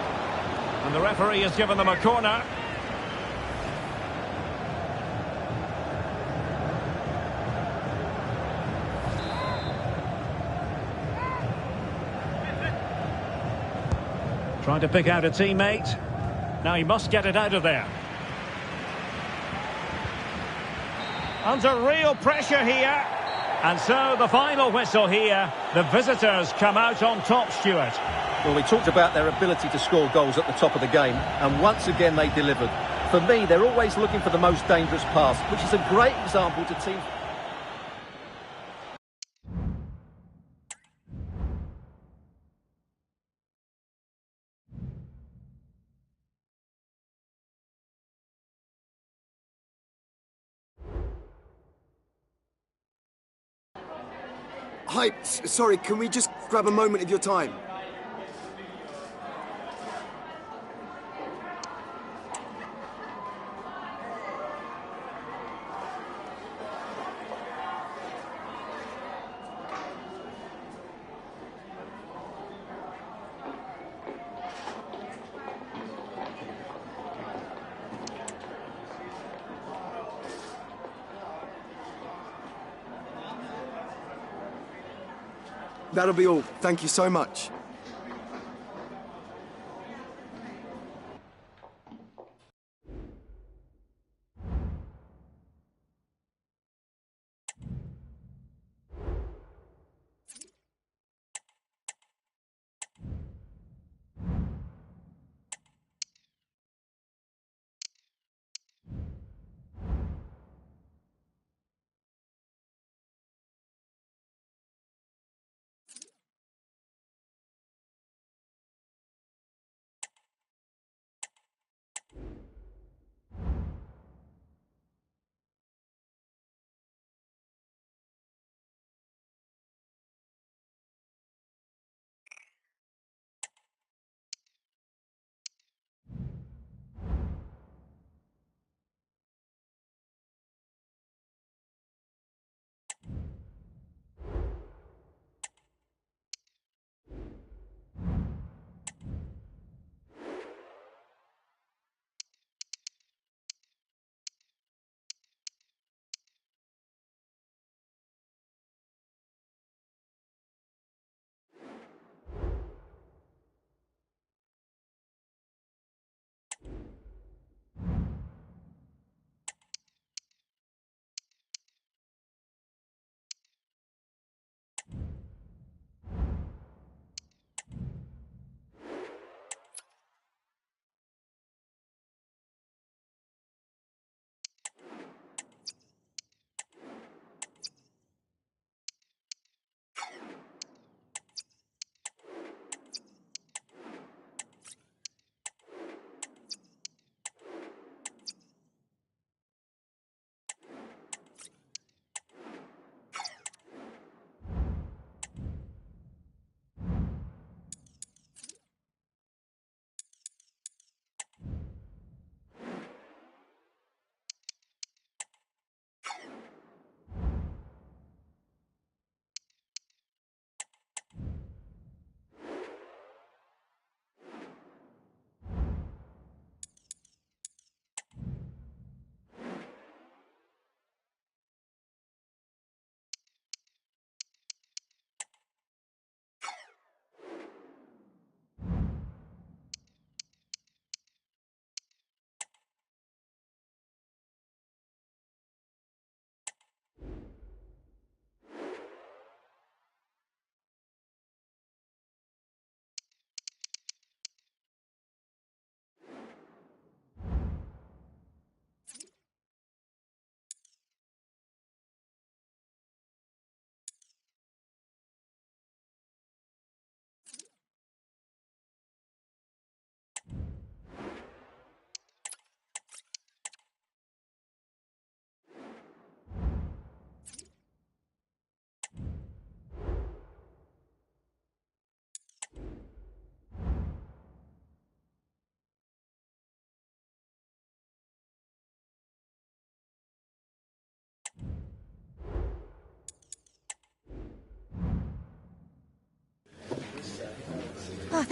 And the referee has given them a corner. Trying to pick out a teammate. Now he must get it out of there. Under real pressure here. And so the final whistle here. The visitors come out on top, Stuart. Well, we talked about their ability to score goals at the top of the game, and once again they delivered. For me, they're always looking for the most dangerous pass, which is a great example to teams. Hi, sorry, can we just grab a moment of your time? That'll be all. Thank you so much.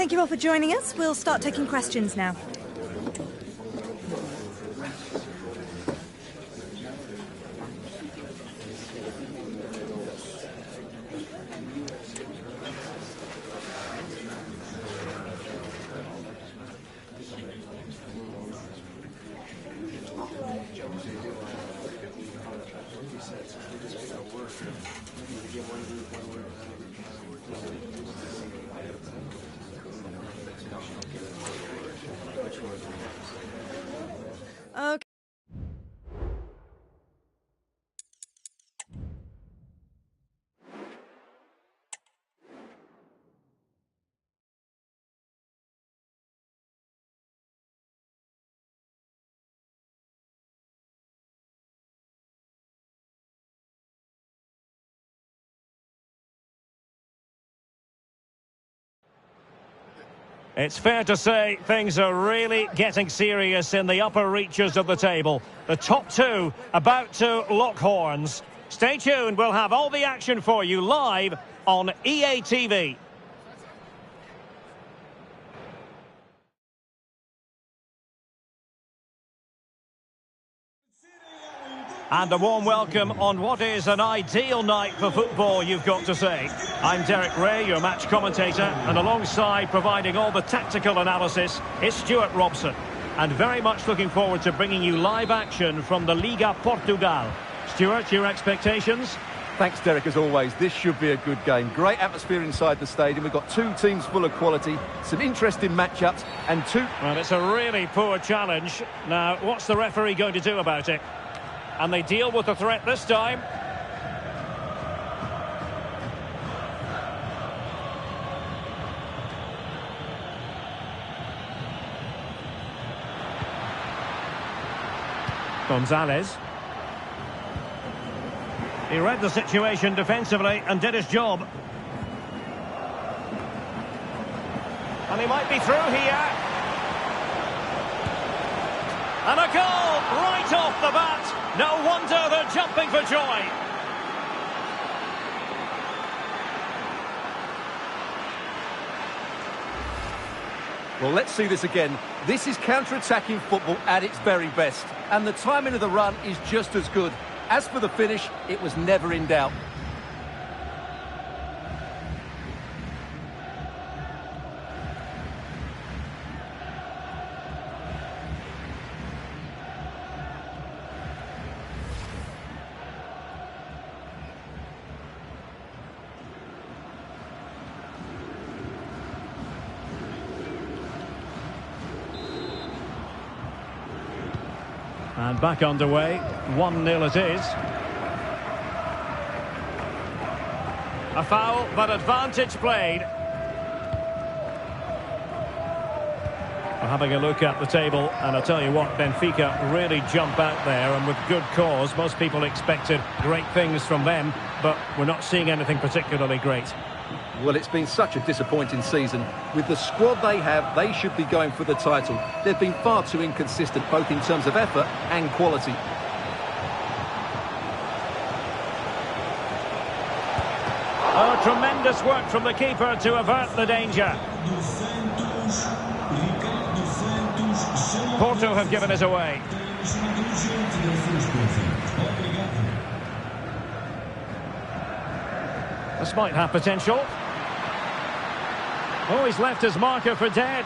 Thank you all for joining us. We'll start taking questions now. Okay. It's fair to say things are really getting serious in the upper reaches of the table. The top two about to lock horns. Stay tuned, we'll have all the action for you live on EA TV. And a warm welcome on what is an ideal night for football, you've got to say. I'm Derek Ray, your match commentator, and alongside providing all the tactical analysis is Stuart Robson. And very much looking forward to bringing you live action from the Liga Portugal. Stuart, your expectations? Thanks, Derek, as always. This should be a good game. Great atmosphere inside the stadium. We've got two teams full of quality, some interesting matchups, and two... Well, it's a really poor challenge. Now, what's the referee going to do about it? And they deal with the threat this time. Gonzalez. He read the situation defensively and did his job. And he might be through here. And a goal right off the bat. No wonder they're jumping for joy. Well, let's see this again. This is counter-attacking football at its very best. And the timing of the run is just as good. As for the finish, it was never in doubt. And back underway, 1-0 it is. A foul, but advantage played. We're having a look at the table, and I'll tell you what, Benfica really jump out there, and with good cause. Most people expected great things from them, but we're not seeing anything particularly great. Well, it's been such a disappointing season. With the squad they have, they should be going for the title. They've been far too inconsistent, both in terms of effort and quality. Oh, tremendous work from the keeper to avert the danger. Porto have given us away. This might have potential. Oh, he's left his marker for dead.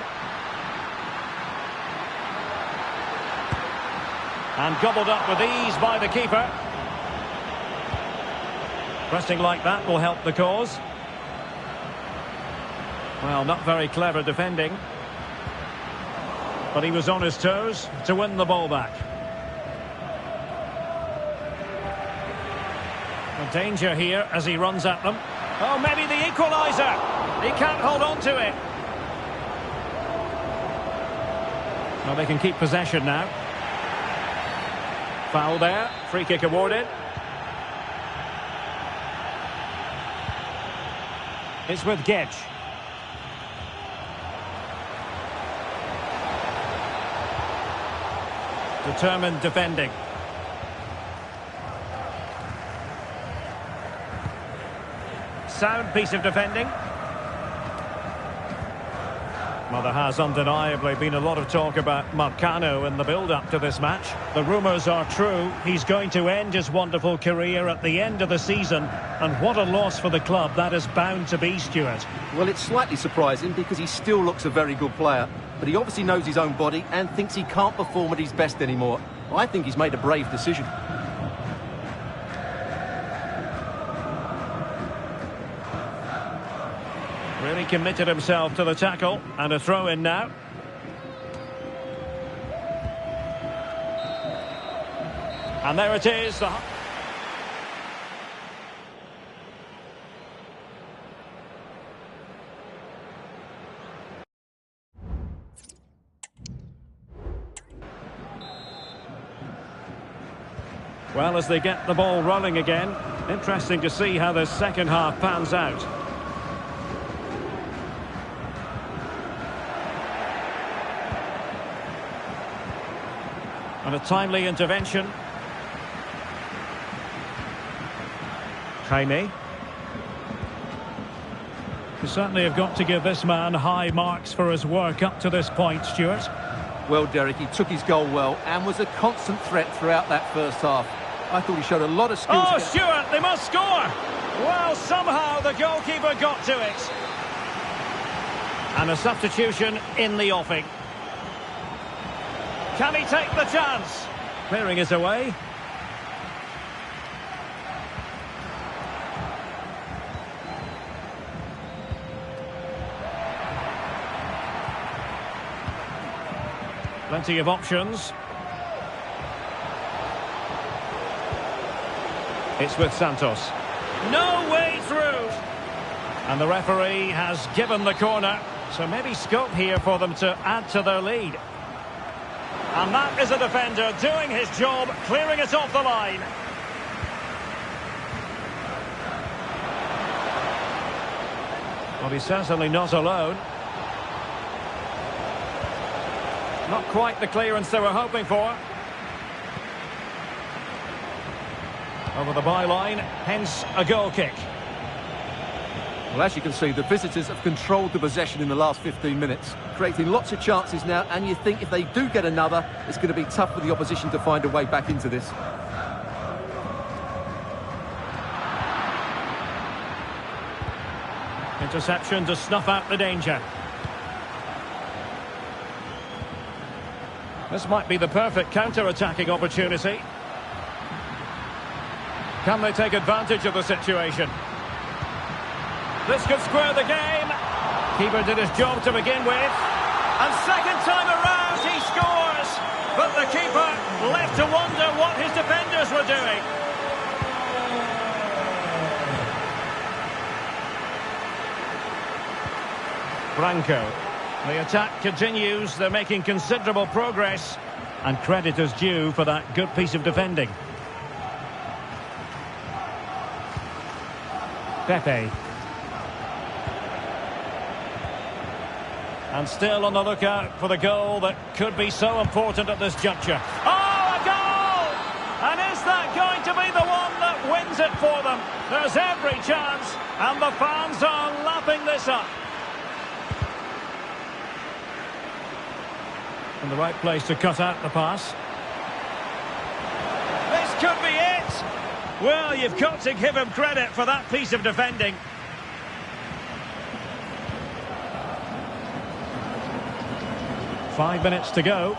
And gobbled up with ease by the keeper. Pressing like that will help the cause. Well, not very clever defending. But he was on his toes to win the ball back. The danger here as he runs at them. Oh, maybe the equaliser. He can't hold on to it. Well, they can keep possession now. Foul there. Free kick awarded. It's with Gedge. Determined defending. Sound piece of defending. Well, there has undeniably been a lot of talk about Marcano in the build-up to this match. The rumours are true. He's going to end his wonderful career at the end of the season. And what a loss for the club that is bound to be, Stuart. Well, it's slightly surprising because he still looks a very good player. But he obviously knows his own body and thinks he can't perform at his best anymore. I think he's made a brave decision. Really committed himself to the tackle, and a throw in now. And there it is. Well, as they get the ball rolling again, interesting to see how the second half pans out. And a timely intervention. Jaime. You certainly have got to give this man high marks for his work up to this point, Stuart. Well, Derek, he took his goal well and was a constant threat throughout that first half. I thought he showed a lot of skills. Oh, Stuart, they must score! Well, somehow the goalkeeper got to it. And a substitution in the offing. Can he take the chance? Clearing it away. Plenty of options. It's with Santos. No way through. And the referee has given the corner. So maybe scope here for them to add to their lead. And that is a defender doing his job, clearing it off the line. Well, he's certainly not alone. Not quite the clearance they were hoping for. Over the byline, hence a goal kick. Well, as you can see, the visitors have controlled the possession in the last 15 minutes, creating lots of chances now, and you think if they do get another, it's going to be tough for the opposition to find a way back into this. Interception to snuff out the danger. This might be the perfect counter-attacking opportunity. Can they take advantage of the situation? This could square the game. Keeper did his job to begin with. And second time around, he scores. But the keeper left to wonder what his defenders were doing. Branco. The attack continues. They're making considerable progress. And credit is due for that good piece of defending. Pepe. And still on the lookout for the goal that could be so important at this juncture. Oh, a goal! And is that going to be the one that wins it for them? There's every chance, and the fans are lapping this up. In the right place to cut out the pass. This could be it! Well, you've got to give him credit for that piece of defending. Five minutes to go.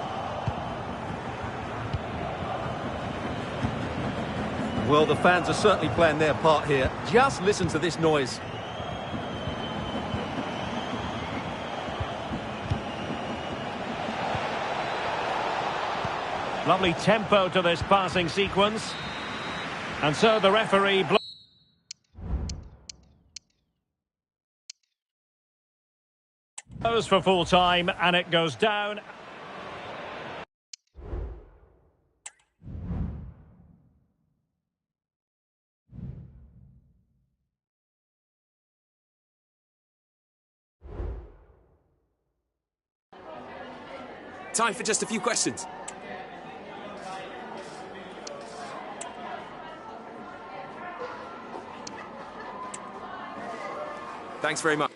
Well, the fans are certainly playing their part here. Just listen to this noise. Lovely tempo to this passing sequence. And so the referee blows for full time, and it goes down. Time for just a few questions. Thanks very much.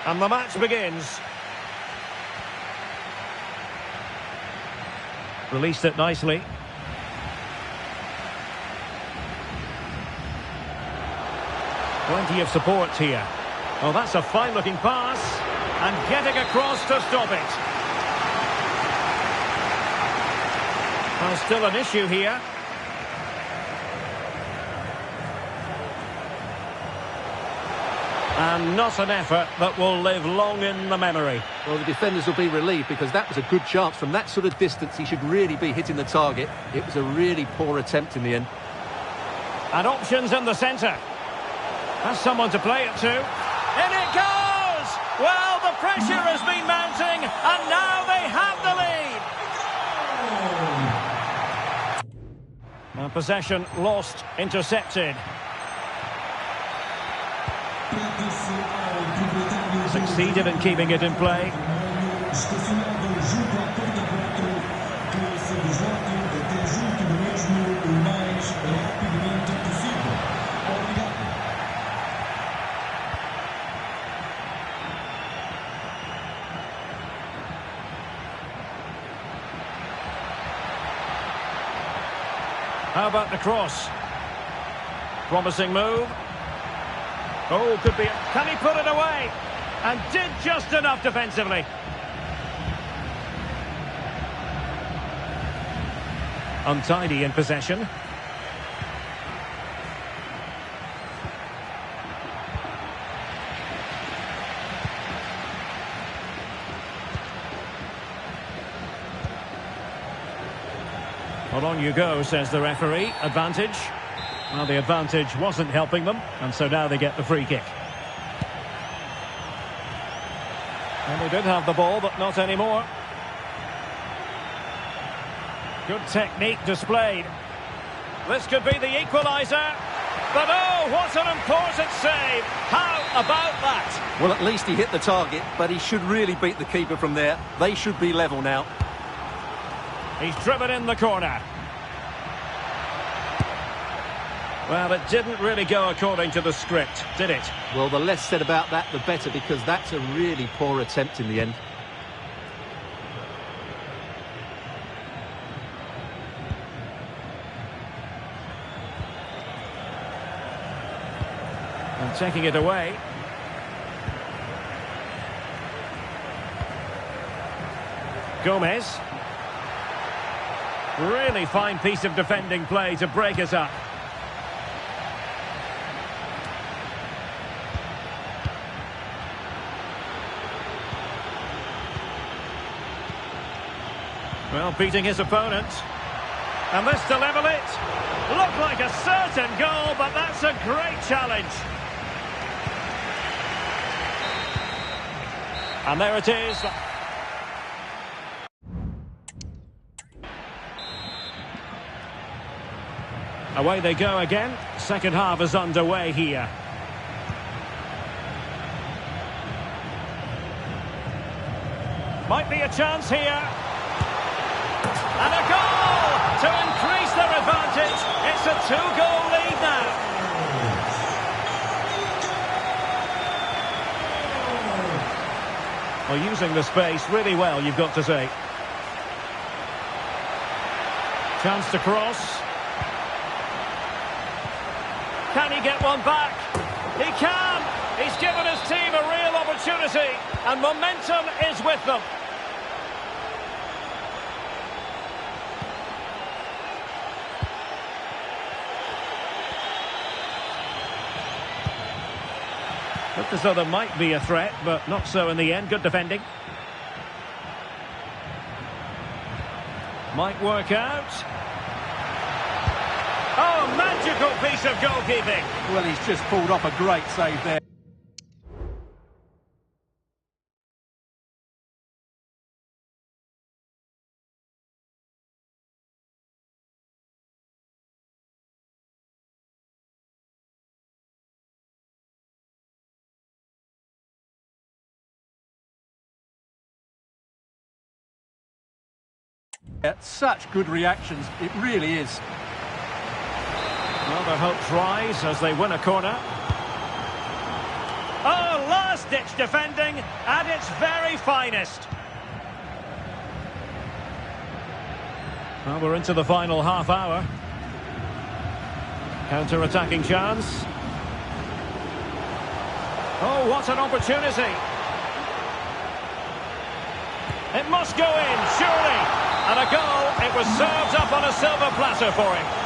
And the match begins. Released it nicely. Plenty of support here. Oh, that's a fine-looking pass. And getting across to stop it. Well, still an issue here. And not an effort that will live long in the memory. Well, the defenders will be relieved because that was a good chance. From that sort of distance, he should really be hitting the target. It was a really poor attempt in the end. And options in the centre. Has someone to play it to. In it goes! Well, the pressure has been mounting, and now they have the lead. Now possession lost, intercepted. Succeeded in keeping it in play. How about the cross? Promising move. Oh, could be. Can he put it away? And did just enough defensively. Untidy in possession. Well, on you go, says the referee. Advantage. Well, the advantage wasn't helping them, and so now they get the free kick. And they did have the ball, but not anymore. Good technique displayed. This could be the equaliser. But oh, what an important save. How about that? Well, at least he hit the target, but he should really beat the keeper from there. They should be level now. He's driven in the corner. Well, it didn't really go according to the script, did it? Well, the less said about that, the better, because that's a really poor attempt in the end. And taking it away. Gomez. Really fine piece of defending play to break us up. Well, beating his opponent. And this to level it. Looked like a certain goal, but that's a great challenge. And there it is. Away they go again. Second half is underway here. Might be a chance here. And a goal to increase their advantage. It's a two-goal lead now. Well, using the space really well, you've got to say. Chance to cross. Can he get one back? He can! He's given his team a real opportunity, and momentum is with them. Looked as though there might be a threat, but not so in the end. Good defending. Might work out. Oh, magical piece of goalkeeping. Well, he's just pulled off a great save there. Such good reactions, it really is. Well, their hopes rise as they win a corner. Oh, last-ditch defending at its very finest. Well, we're into the final half hour. Counter-attacking chance. Oh, what an opportunity. It must go in, surely. And a goal. It was served up on a silver platter for him.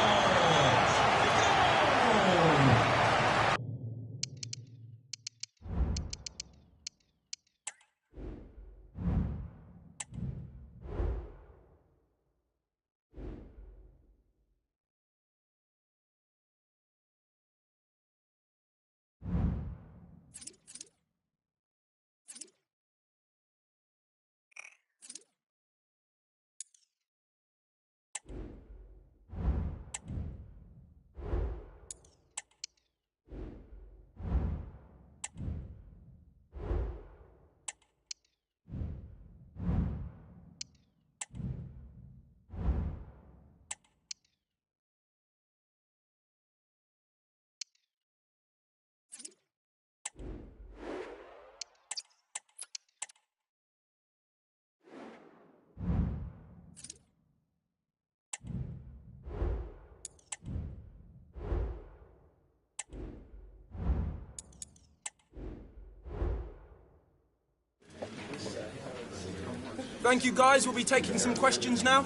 Thank you, guys. We'll be taking some questions now.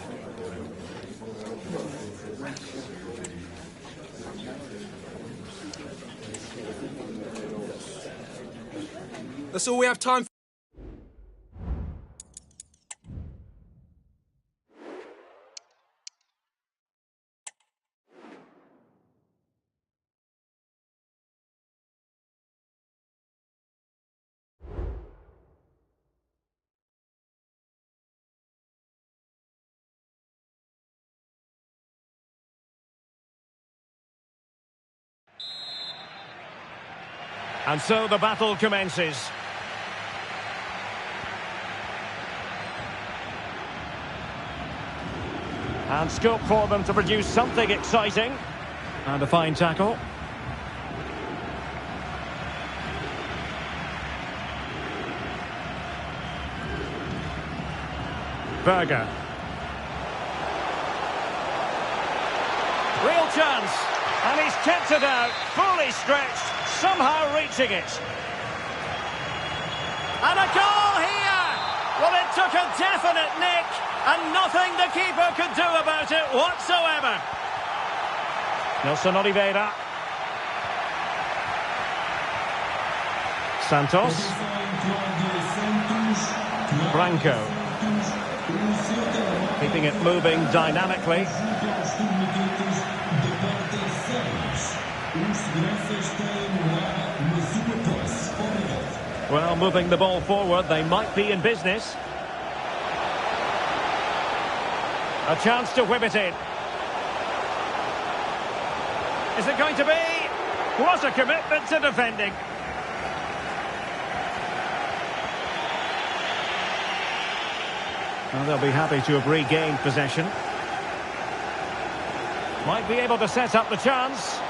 That's all we have time for. And so the battle commences. And scope for them to produce something exciting. And a fine tackle. Berger. Real chance. And he's kept it out, fully stretched, somehow reaching it. And a goal here! Well, it took a definite nick, and nothing the keeper could do about it whatsoever. Nelson Oliveira. Santos. Branco. Keeping it moving dynamically. Well, moving the ball forward, they might be in business. A chance to whip it in. Is it going to be? What a commitment to defending. Well, they'll be happy to have regained possession. Might be able to set up the chance.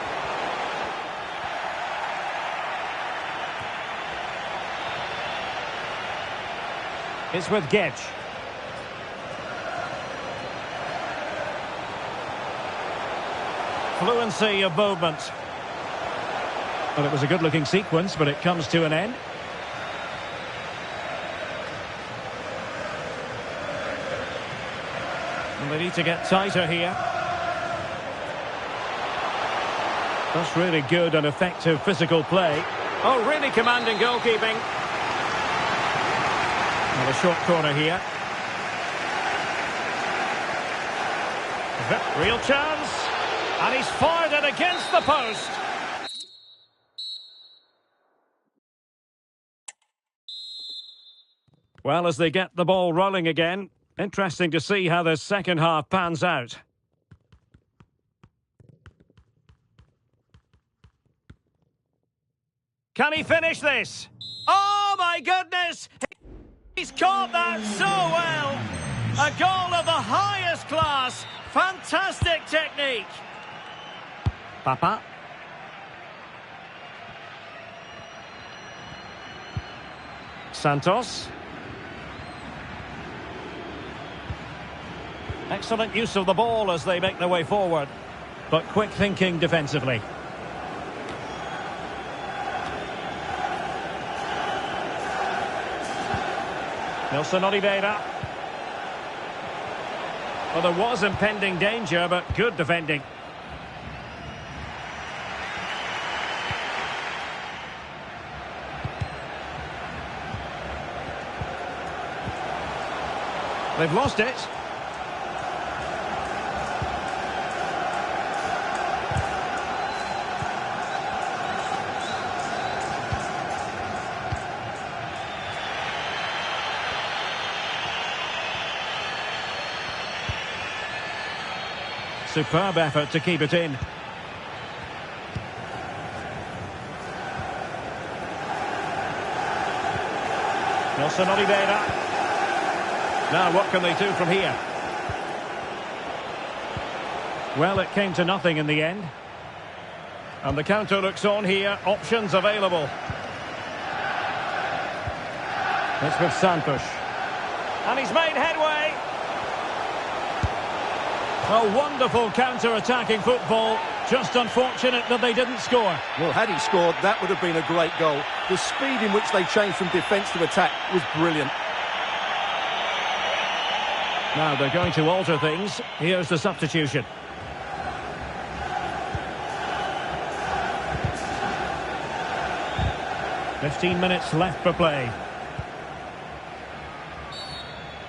It's with Gedge. Fluency of movement. Well, it was a good-looking sequence, but it comes to an end. And they need to get tighter here. That's really good and effective physical play. Oh, really commanding goalkeeping. And a short corner here. Real chance. And he's fired it against the post. Well, as they get the ball rolling again, interesting to see how the second half pans out. Can he finish this? Oh, my goodness! He's caught that so well. A goal of the highest class. Fantastic technique. Papa. Santos. Excellent use of the ball as they make their way forward, but quick thinking defensively. Nelson Oliveira. Well, there was impending danger, but good defending. They've lost it. Superb effort to keep it in. Nelson Oliveira. Now what can they do from here? Well, it came to nothing in the end. And the counter looks on here. Options available. It's with Santos. And he's made headway. A wonderful counter-attacking football. Just unfortunate that they didn't score. Well, had he scored, that would have been a great goal. The speed in which they changed from defence to attack was brilliant. Now they're going to alter things. Here's the substitution. "15 minutes left for play.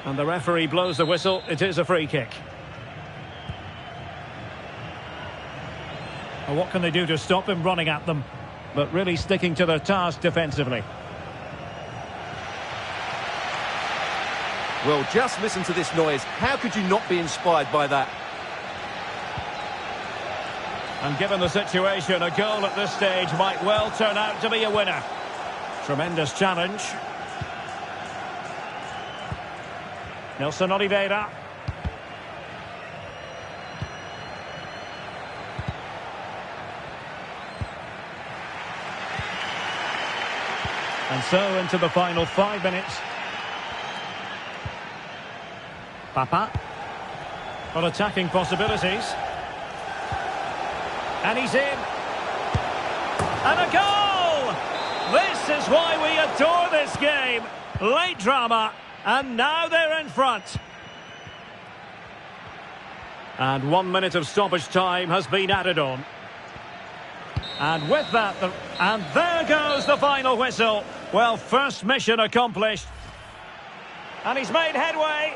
And the referee blows the whistle. It is a free kick. Well, what can they do to stop him running at them? But really sticking to their task defensively. Well, just listen to this noise. How could you not be inspired by that? And given the situation, a goal at this stage might well turn out to be a winner. Tremendous challenge. Nelson Oliveira. And so into the final 5 minutes. Papa. Got attacking possibilities. And he's in. And a goal! This is why we adore this game. Late drama. And now they're in front. And 1 minute of stoppage time has been added on. And with that, and there goes the final whistle. Well, first mission accomplished. And he's made headway.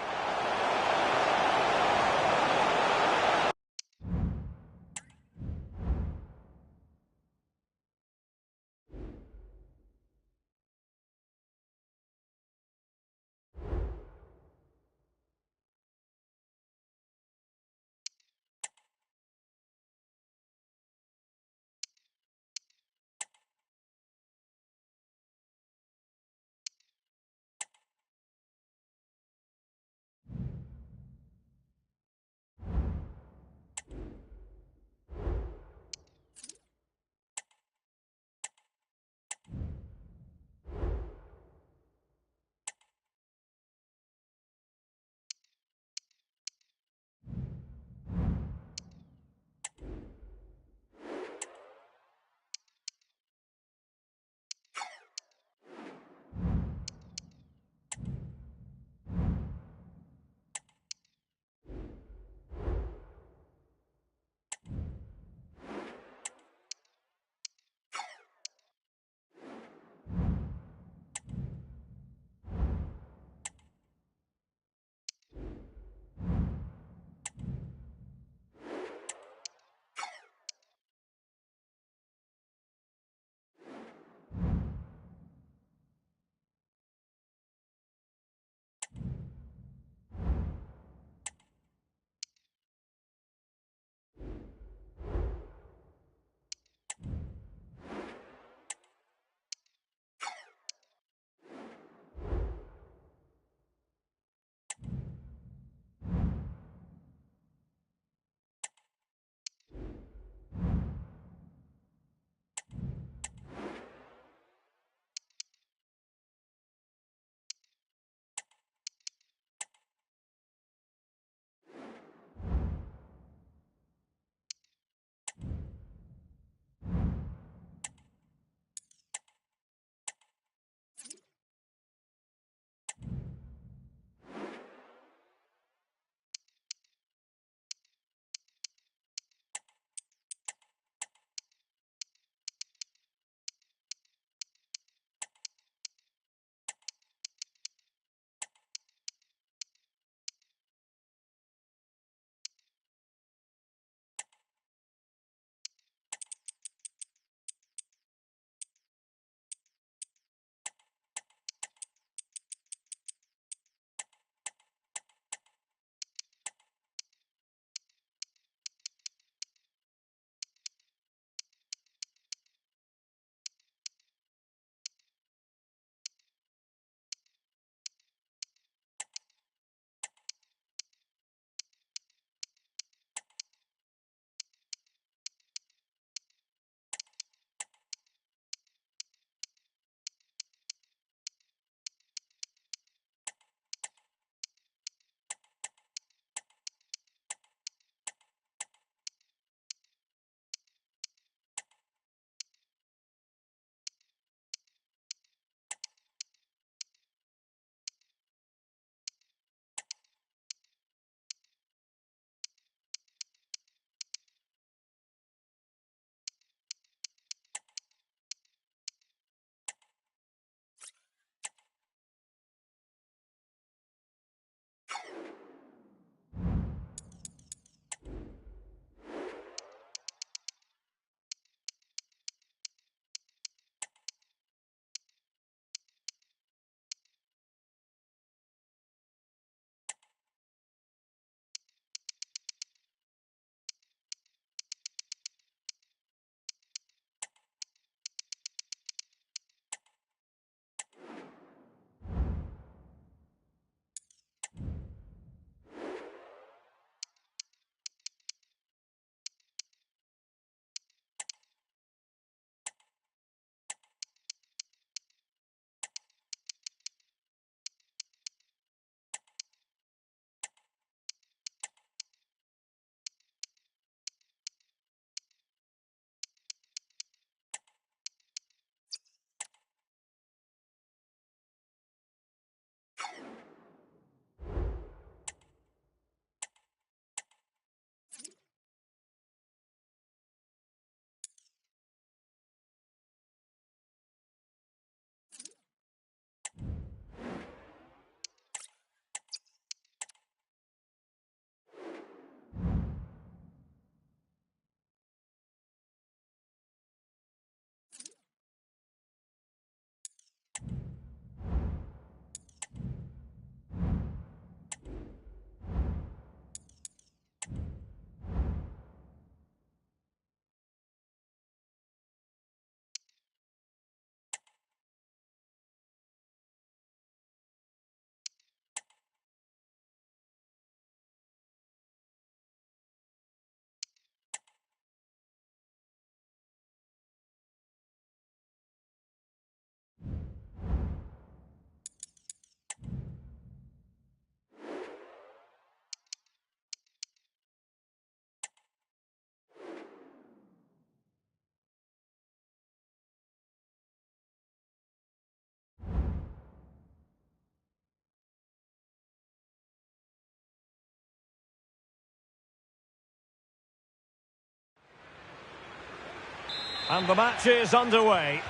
And the match is underway.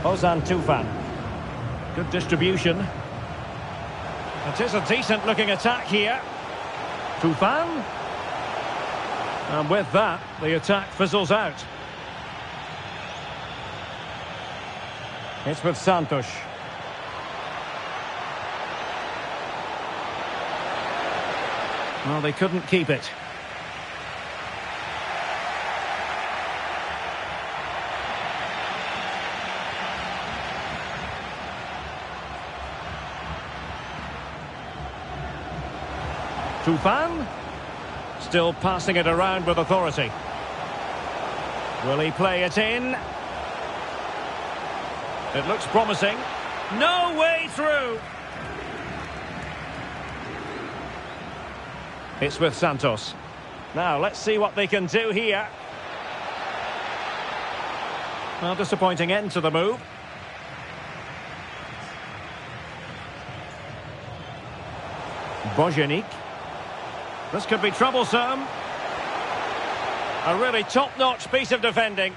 Ozan Tufan. Good distribution. It is a decent-looking attack here. Tufan. And with that, the attack fizzles out. It's with Santos. Well, they couldn't keep it. Tufan. Still passing it around with authority. Will he play it in? It looks promising. No way through. It's with Santos. Now, let's see what they can do here. Well, disappointing end to the move. Bojanic. This could be troublesome. A really top-notch piece of defending.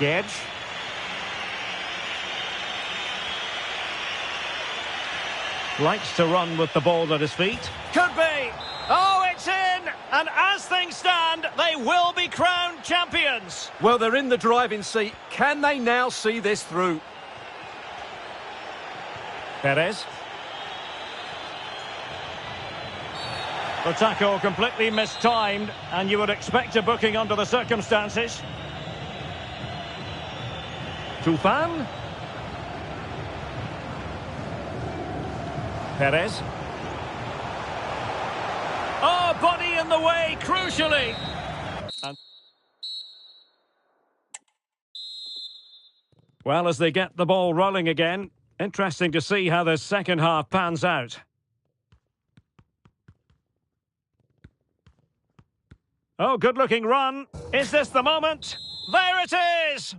Gedge. Likes to run with the ball at his feet. Could be. Oh, it's in! And as things stand, they will be crowned champions. Well, they're in the driving seat. Can they now see this through? Perez. The tackle completely mistimed, and you would expect a booking under the circumstances. Tufan. Perez. Oh, body in the way, crucially. Well, as they get the ball rolling again, interesting to see how this second half pans out. Oh, good-looking run. Is this the moment? There it is!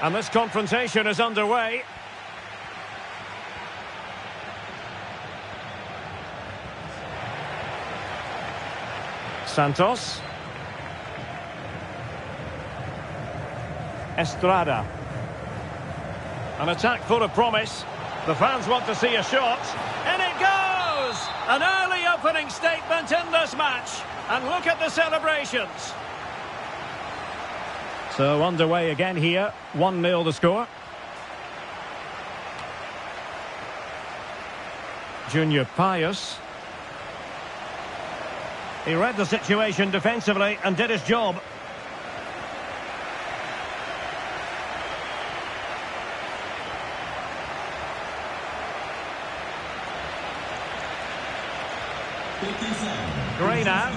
And this confrontation is underway. Santos. Estrada. An attack full of promise. The fans want to see a shot. And it goes! An early opening statement in this match. And look at the celebrations. So underway again here. 1-0 the score. Junior Pius. He read the situation defensively and did his job. Carreira.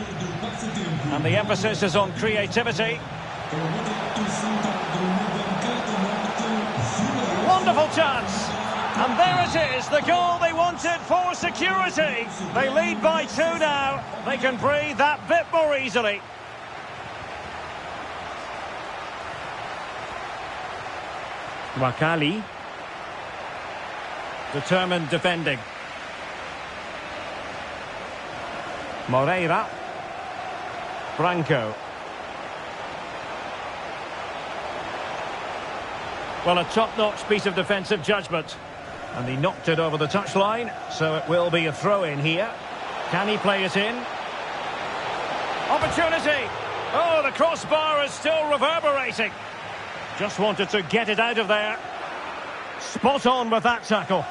And the emphasis is on creativity. Wonderful chance. And there it is, the goal they wanted for security. They lead by 2 now. They can breathe that bit more easily. Wakali. Determined defending. Moreira. Branco. Well, a top-notch piece of defensive judgment. And he knocked it over the touchline, so it will be a throw-in here. Can he play it in? Opportunity! Oh, the crossbar is still reverberating. Just wanted to get it out of there. Spot on with that tackle.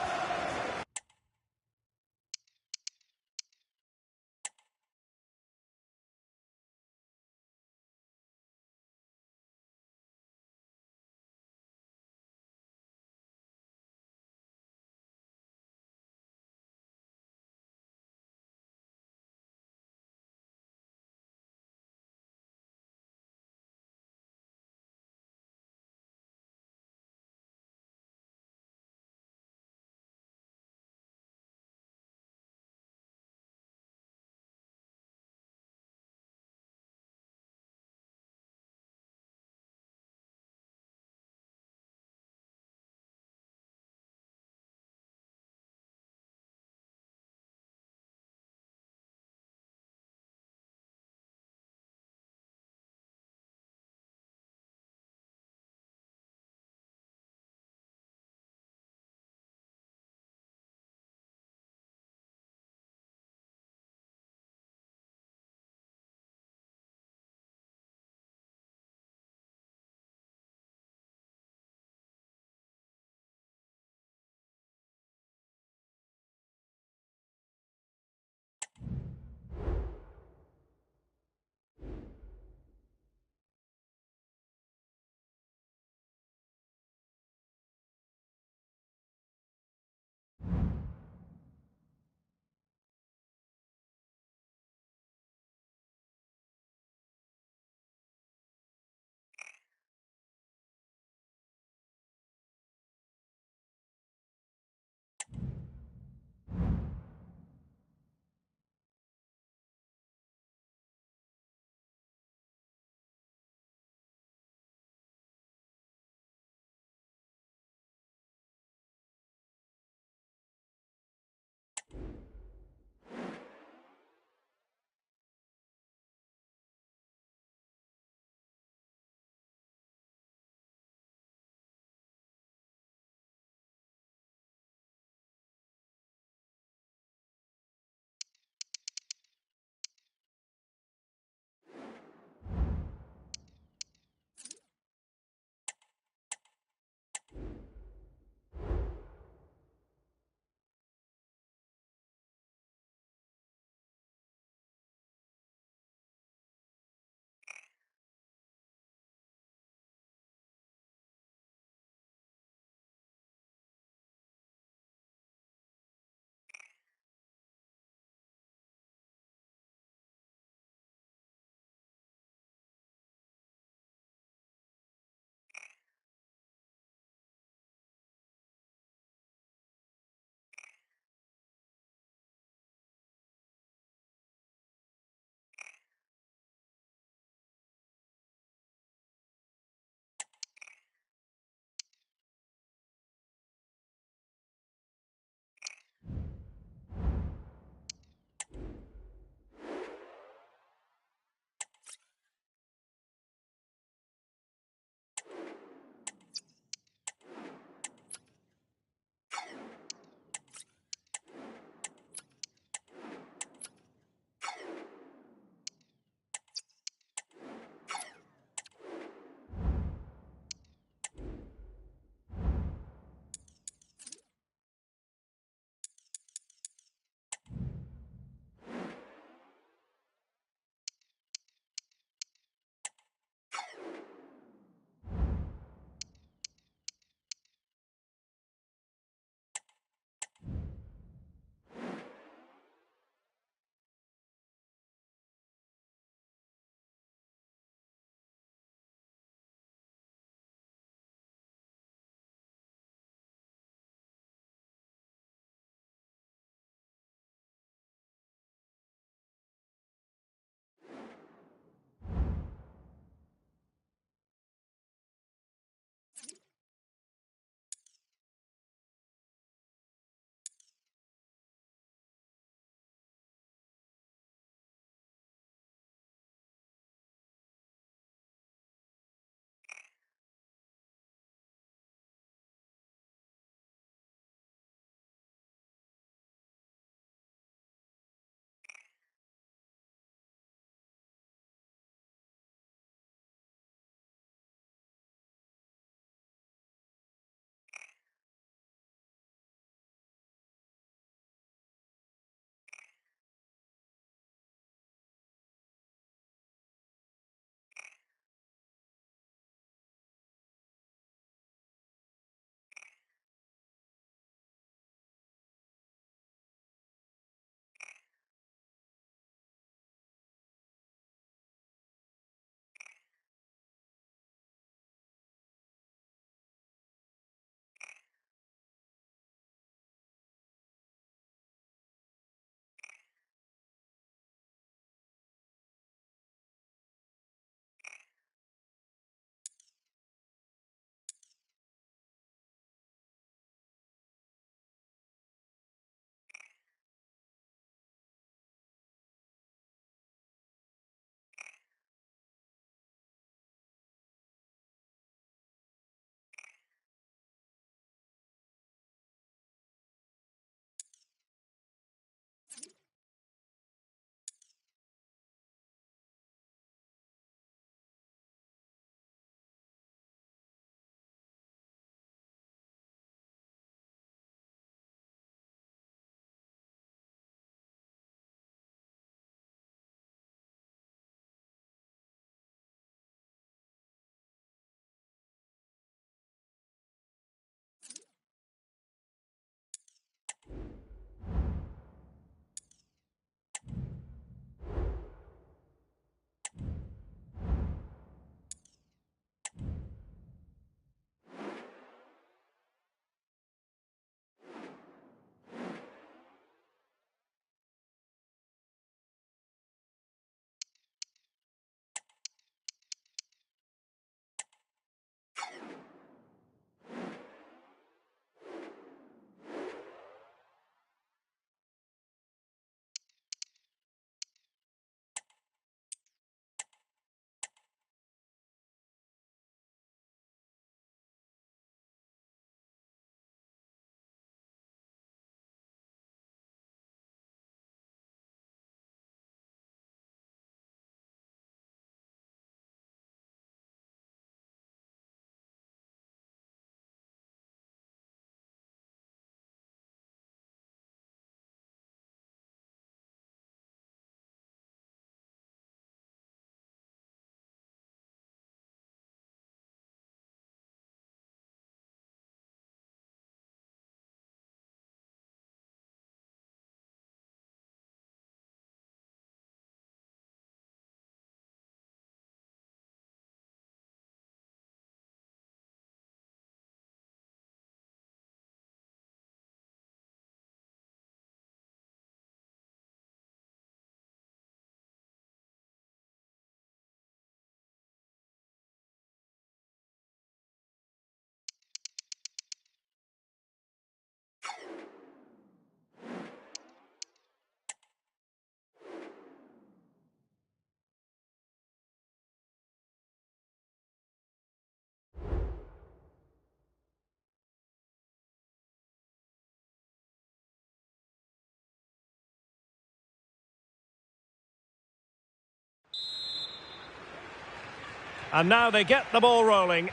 And now they get the ball rolling.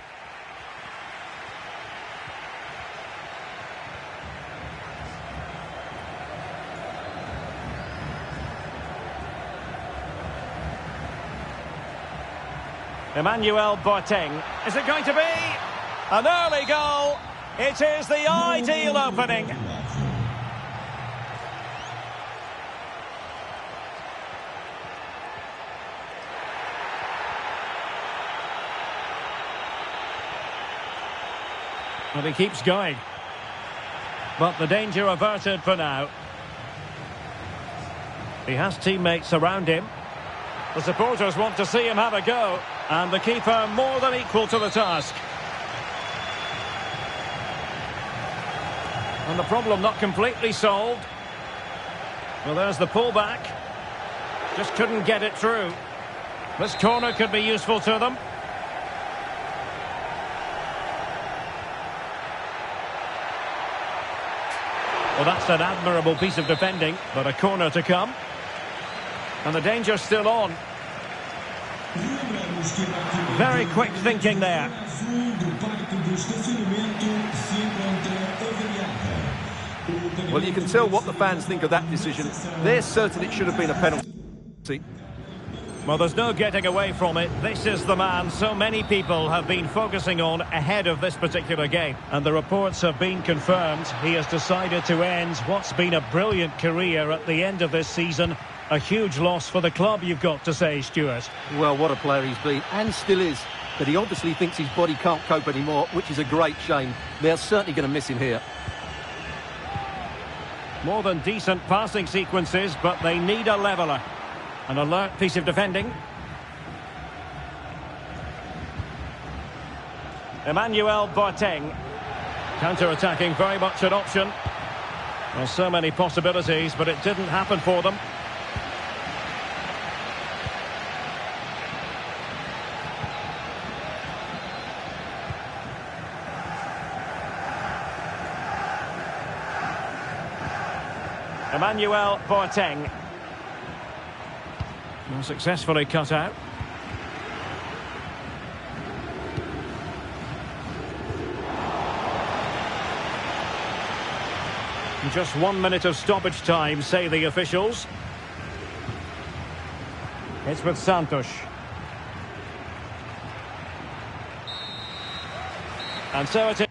Emmanuel Boateng. Is it going to be an early goal? It is the ideal opening. Well, he keeps going. But the danger averted for now. He has teammates around him. The supporters want to see him have a go. And the keeper more than equal to the task. And the problem not completely solved. Well, there's the pullback. Just couldn't get it through. This corner could be useful to them. Well, that's an admirable piece of defending, but a corner to come. And the danger's still on. Very quick thinking there. Well, you can tell what the fans think of that decision. They're certain it should have been a penalty. Well, there's no getting away from it. This is the man so many people have been focusing on ahead of this particular game. And the reports have been confirmed. He has decided to end what's been a brilliant career at the end of this season. A huge loss for the club, you've got to say, Stuart. Well, what a player he's been, and still is. But he obviously thinks his body can't cope anymore, which is a great shame. They're certainly going to miss him here. More than decent passing sequences, but they need a leveller. An alert piece of defending. Emmanuel Boateng. Counter-attacking, very much an option. Well, so many possibilities, but it didn't happen for them. Emmanuel Boateng. Well, successfully cut out. Just 1 minute of stoppage time, say the officials. It's with Santos. And so it is.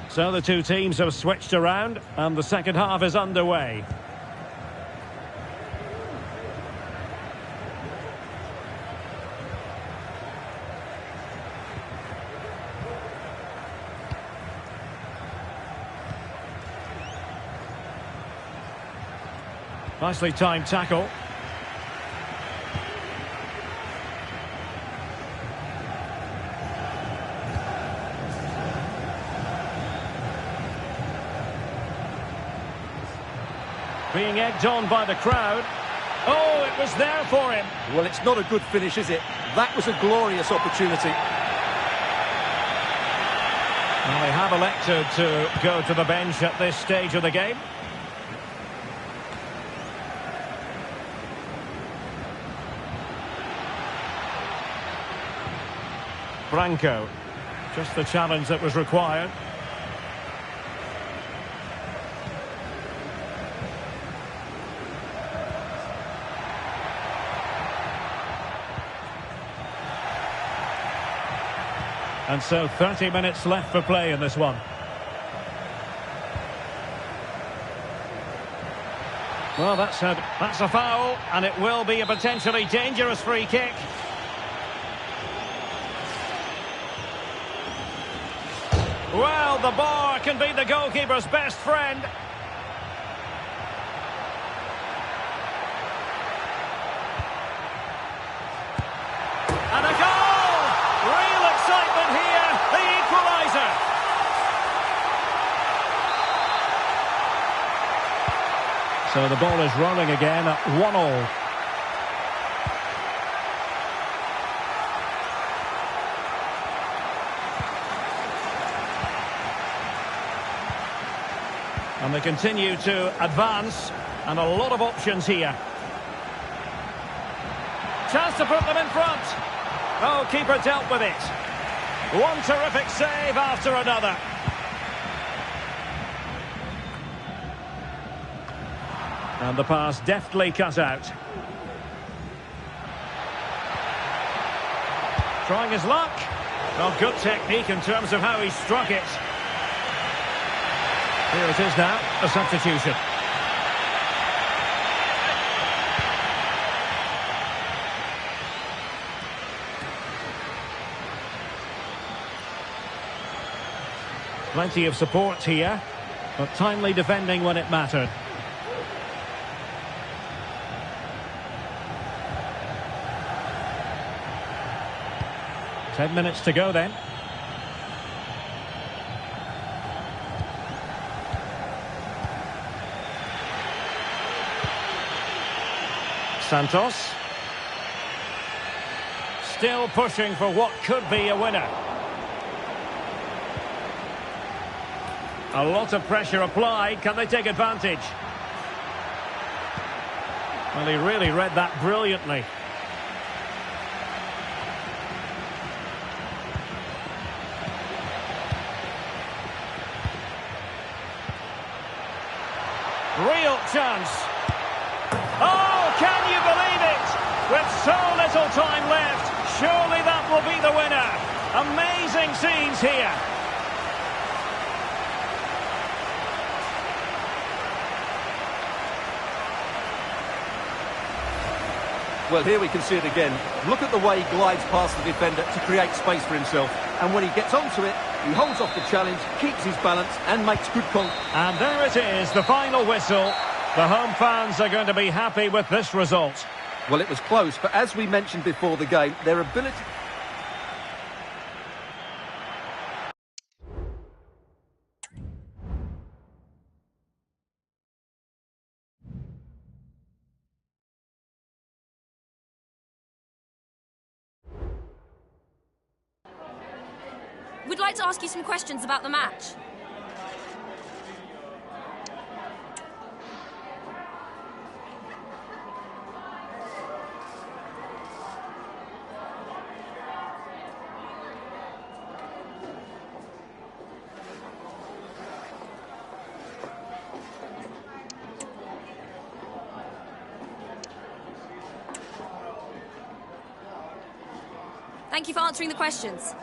So the two teams have switched around and the second half is underway. Nicely timed tackle. Being egged on by the crowd. Oh, it was there for him. Well, it's not a good finish, is it? That was a glorious opportunity. Well, they have elected to go to the bench at this stage of the game. Branco. Just the challenge that was required. And so 30 minutes left for play in this one. Well, that's a foul, and it will be a potentially dangerous free kick. Well, the bar can be the goalkeeper's best friend. And a goal! Real excitement here, the equaliser. So the ball is rolling again at 1-1. And they continue to advance, and a lot of options here. Chance to put them in front. Oh, keeper dealt with it. One terrific save after another. And the pass deftly cut out. Trying his luck. Well, good technique in terms of how he struck it. Here it is now, a substitution. Plenty of support here, but timely defending when it mattered. Ten minutes to go then. Santos. Still pushing for what could be a winner. A lot of pressure applied. Can they take advantage? Well, he really read that brilliantly. Real chance. Oh, can you believe it? With so little time left, surely that will be the winner. Amazing scenes here. Well, here we can see it again. Look at the way he glides past the defender to create space for himself. And when he gets onto it, he holds off the challenge, keeps his balance and makes good contact. And there it is, the final whistle. The home fans are going to be happy with this result. Well, it was close, but as we mentioned before the game, their ability... We'd like to ask you some questions about the match. Thank you for answering the questions.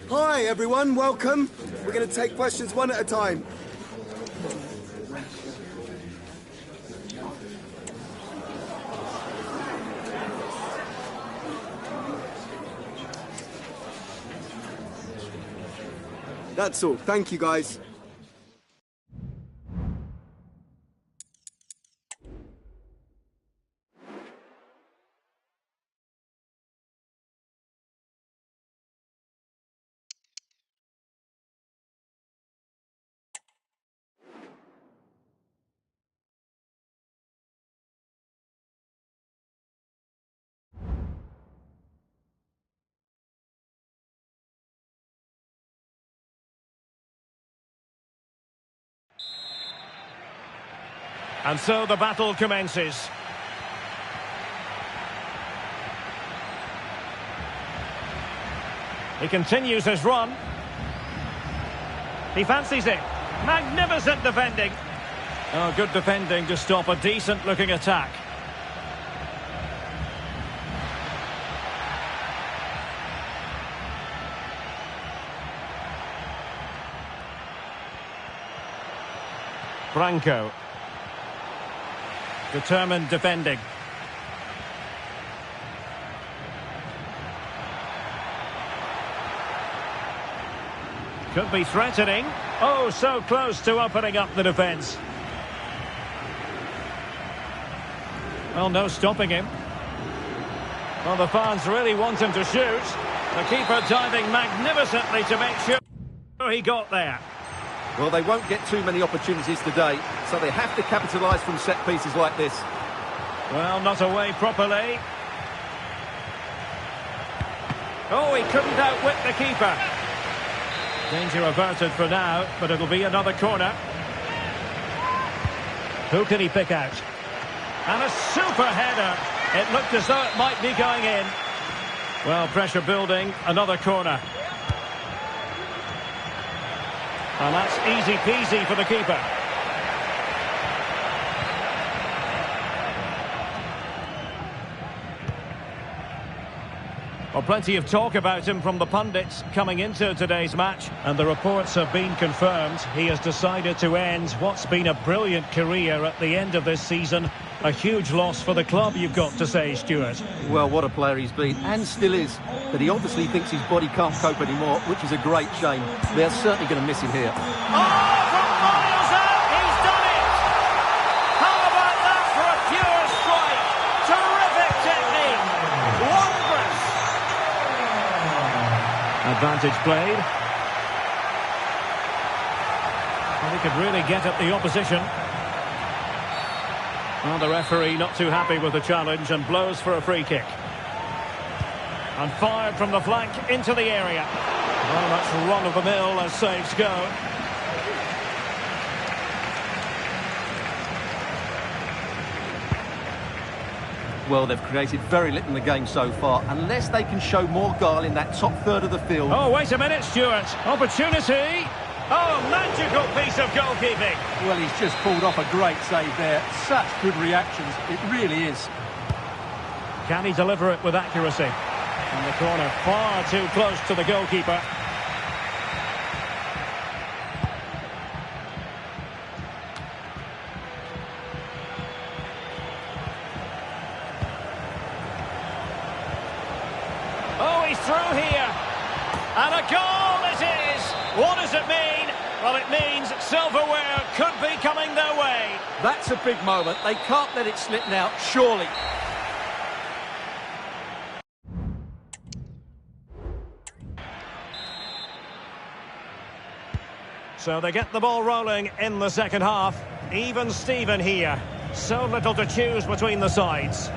Hi everyone, welcome. We're going to take questions one at a time. That's all. Thank you, guys. And so the battle commences. He continues his run. He fancies it. Magnificent defending. Oh, good defending to stop a decent-looking attack. Franco. Determined defending. Could be threatening. Oh, so close to opening up the defence. Well, no stopping him. Well, the fans really want him to shoot. The keeper diving magnificently to make sure he got there. Well, they won't get too many opportunities today, so they have to capitalise from set pieces like this. Well, not away properly. Oh, he couldn't outwit the keeper. Danger averted for now, but it'll be another corner. Who can he pick out? And a super header. It looked as though it might be going in. Well, pressure building, another corner. And that's easy peasy for the keeper. Well, plenty of talk about him from the pundits coming into today's match, and the reports have been confirmed. He has decided to end what's been a brilliant career at the end of this season. A huge loss for the club, you've got to say, Stuart. Well, what a player he's been, and still is. But he obviously thinks his body can't cope anymore, which is a great shame. They're certainly going to miss him here. Oh, from miles out, he's done it! How about that for a pure strike? Terrific technique! Wondrous! Advantage played. Well, he could really get at the opposition. Well, the referee not too happy with the challenge and blows for a free kick. And fired from the flank into the area. Well, that's run-of-the-mill as saves go. Well, they've created very little in the game so far, unless they can show more guile in that top third of the field. Oh, wait a minute, Stuart. Opportunity. Oh, magical piece of goalkeeping. Well, he's just pulled off a great save there. Such good reactions. It really is. Can he deliver it with accuracy? And the corner far too close to the goalkeeper. Oh, he's through here. And a goal it is. What does it mean? Well, it means silverware could be coming their way. That's a big moment. They can't let it slip now, surely. So they get the ball rolling in the second half. Even Steven here. So little to choose between the sides.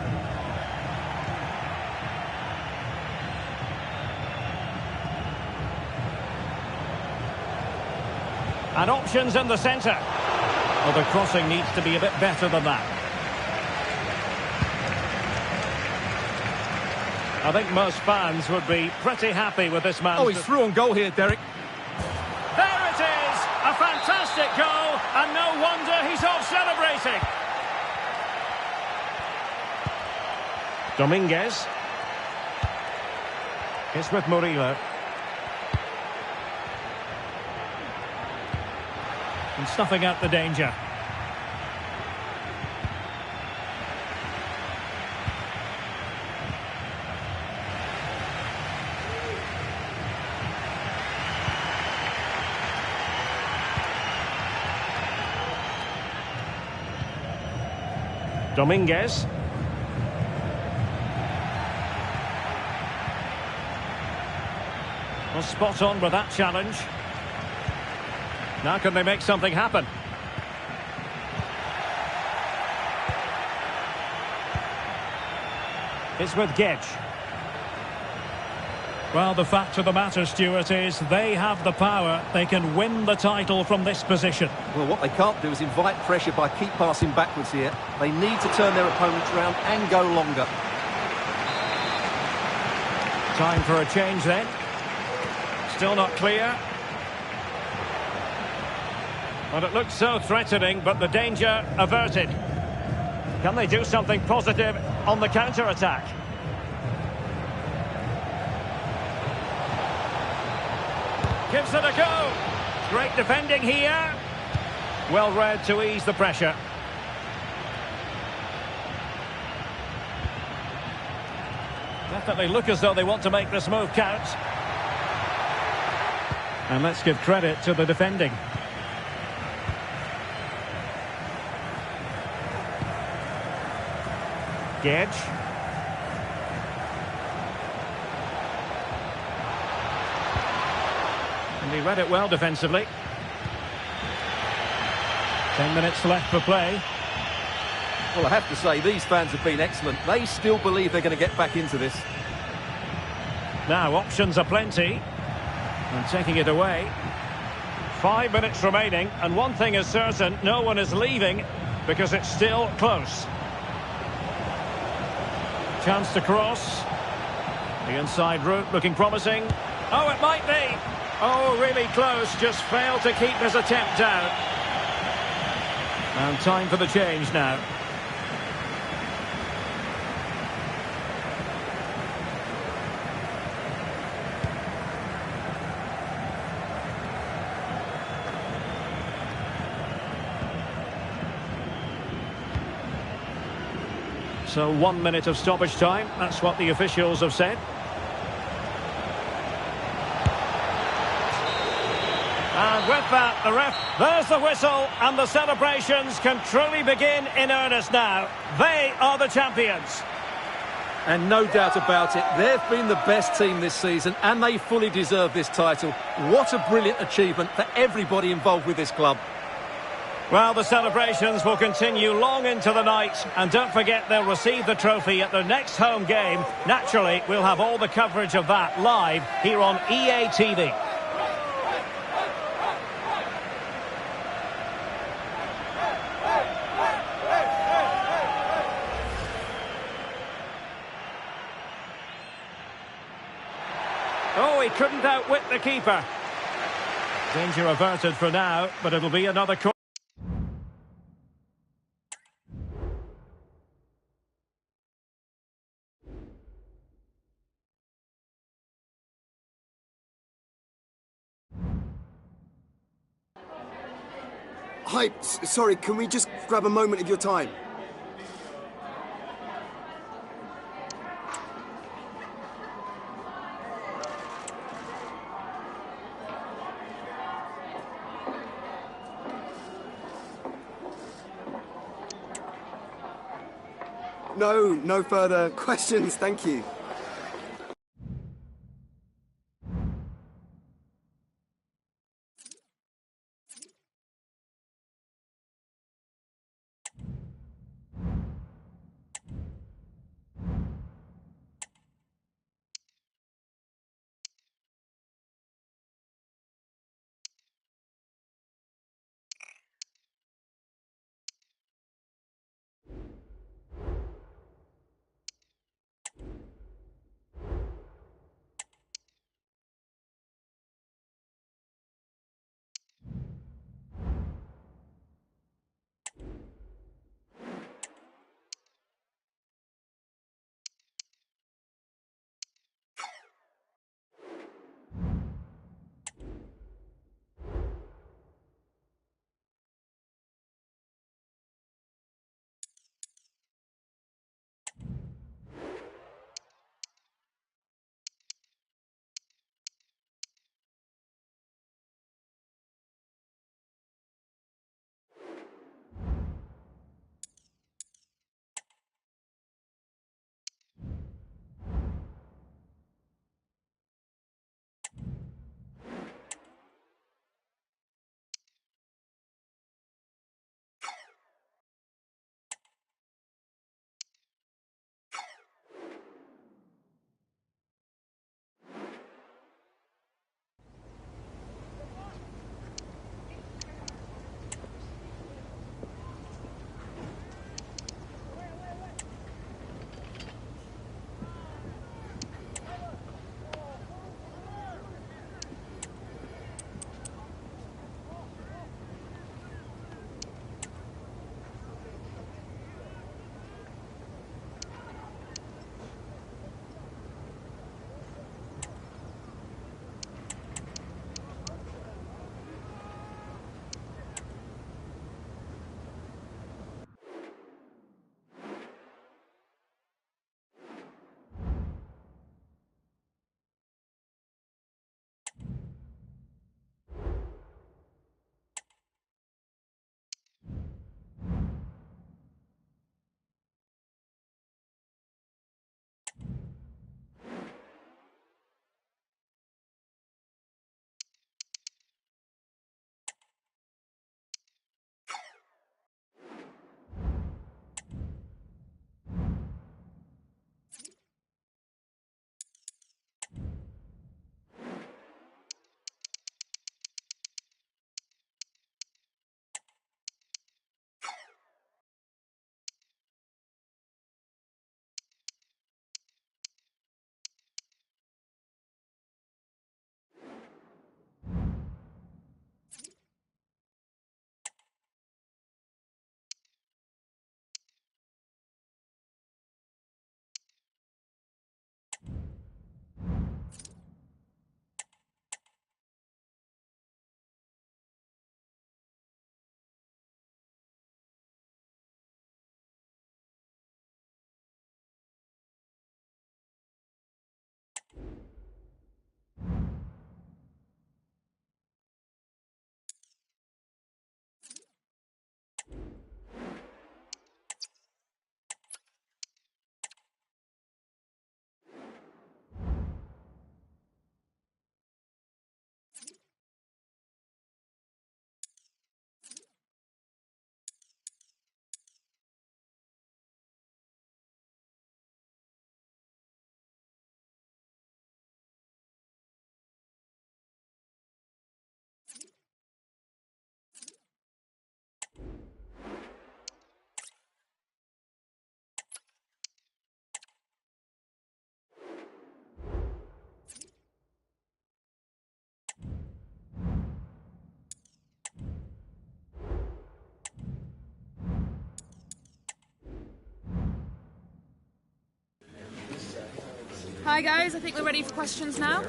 And options in the centre. Well, the crossing needs to be a bit better than that. I think most fans would be pretty happy with this man. Oh, he's through on goal here, Derek. There it is! A fantastic goal, and no wonder he's off celebrating. Dominguez. It's with Murillo. And snuffing out the danger. Dominguez. Well, spot on with that challenge. Now can they make something happen? It's with Gedge. Well, the fact of the matter, Stuart, is they have the power. They can win the title from this position. Well, what they can't do is invite pressure by keep passing backwards here. They need to turn their opponents around and go longer. Time for a change then. Still not clear. Well, it looks so threatening, but the danger averted. Can they do something positive on the counter-attack? Gives it a go. Great defending here. Well read to ease the pressure. Definitely look as though they want to make this move count. And let's give credit to the defending. Gedge. And he read it well defensively. 10 minutes left for play. Well, I have to say, these fans have been excellent. They still believe they're going to get back into this. Now, options are plenty. And taking it away. 5 minutes remaining, and one thing is certain, no one is leaving because it's still close. Chance to cross. The inside route looking promising. Oh, it might be. Oh, really close, just failed to keep his attempt down. And time for the change now. So 1 minute of stoppage time, that's what the officials have said. And with that, the ref, there's the whistle, and the celebrations can truly begin in earnest now. They are the champions. And no doubt about it, they've been the best team this season, and they fully deserve this title. What a brilliant achievement for everybody involved with this club. Well, the celebrations will continue long into the night, and don't forget they'll receive the trophy at their next home game. Naturally, we'll have all the coverage of that live here on EA TV. Oh, he couldn't outwit the keeper. Danger averted for now, but it'll be another corner. Hi, sorry, can we just grab a moment of your time? No further questions, thank you. Hi guys, I think we're ready for questions now.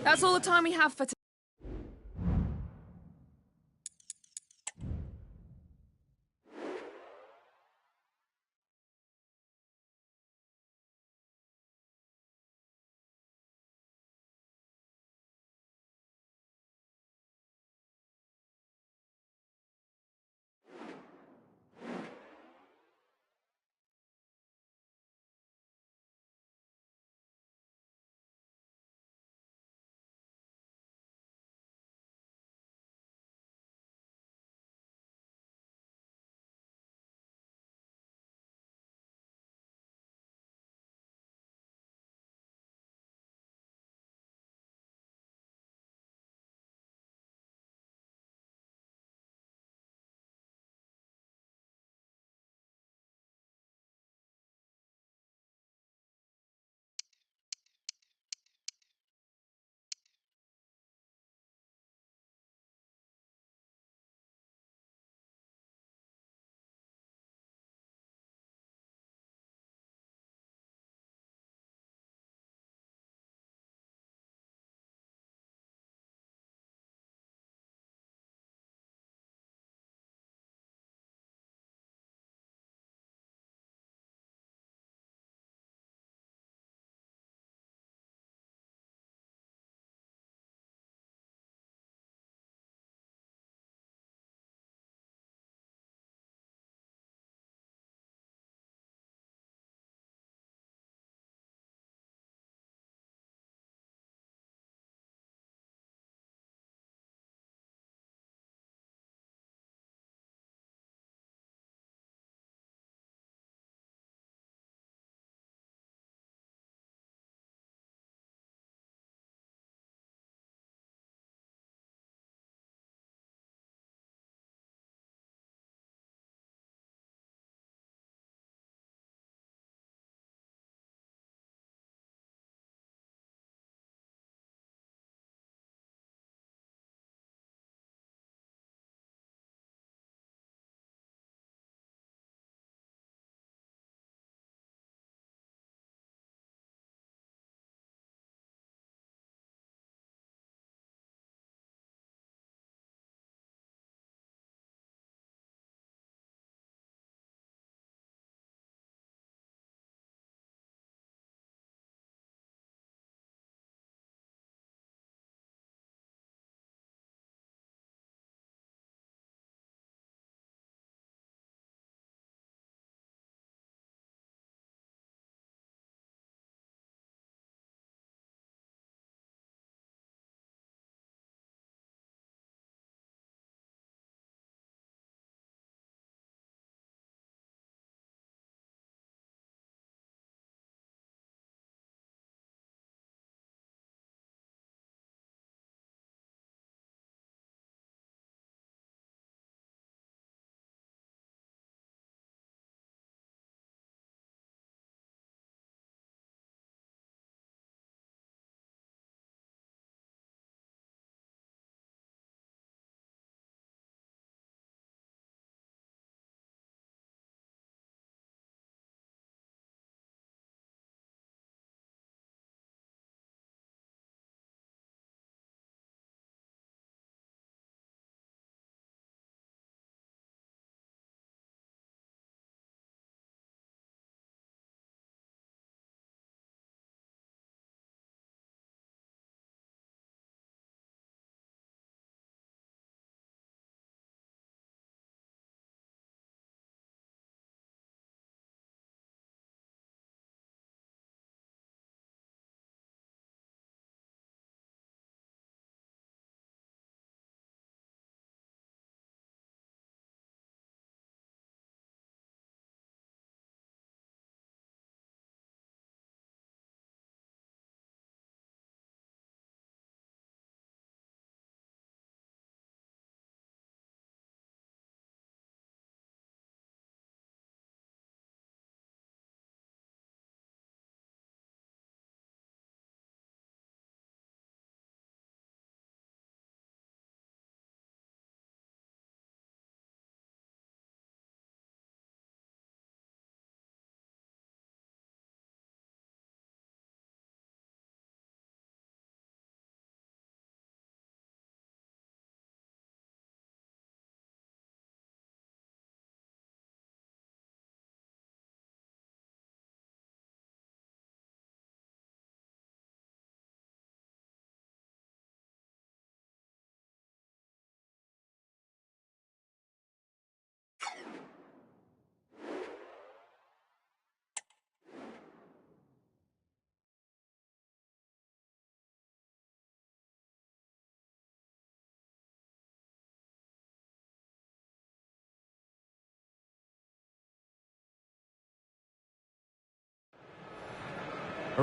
That's all the time we have for today.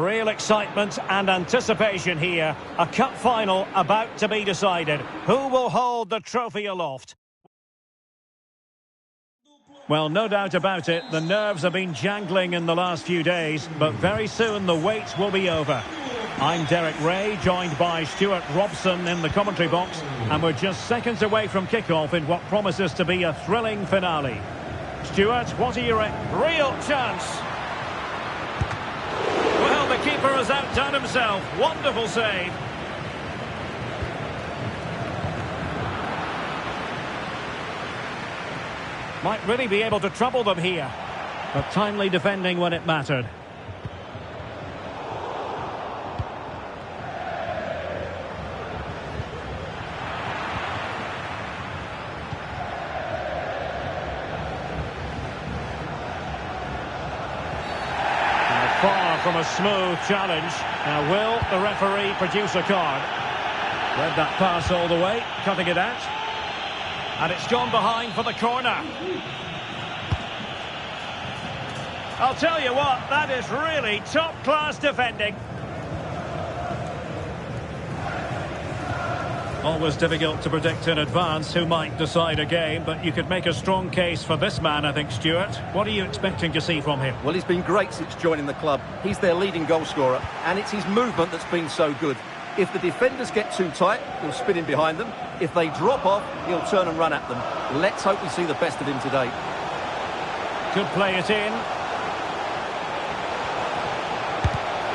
Real excitement and anticipation here. A cup final about to be decided. Who will hold the trophy aloft? Well, no doubt about it, the nerves have been jangling in the last few days, but very soon the wait will be over. I'm Derek Ray, joined by Stuart Robson in the commentary box, and we're just seconds away from kickoff in what promises to be a thrilling finale. Stuart, what are your real chance? Well, the keeper has outdone himself. Wonderful save. Might really be able to trouble them here. But timely defending when it mattered. Far from a smooth challenge. Now, will the referee produce a card? Read that pass all the way, cutting it out. And it's gone behind for the corner. I'll tell you what, that is really top-class defending. Always difficult to predict in advance who might decide a game, but you could make a strong case for this man, I think, Stuart. What are you expecting to see from him? Well, he's been great since joining the club. He's their leading goal scorer, and it's his movement that's been so good. If the defenders get too tight, he'll spin in behind them. If they drop off, he'll turn and run at them. Let's hope we see the best of him today. Could play it in.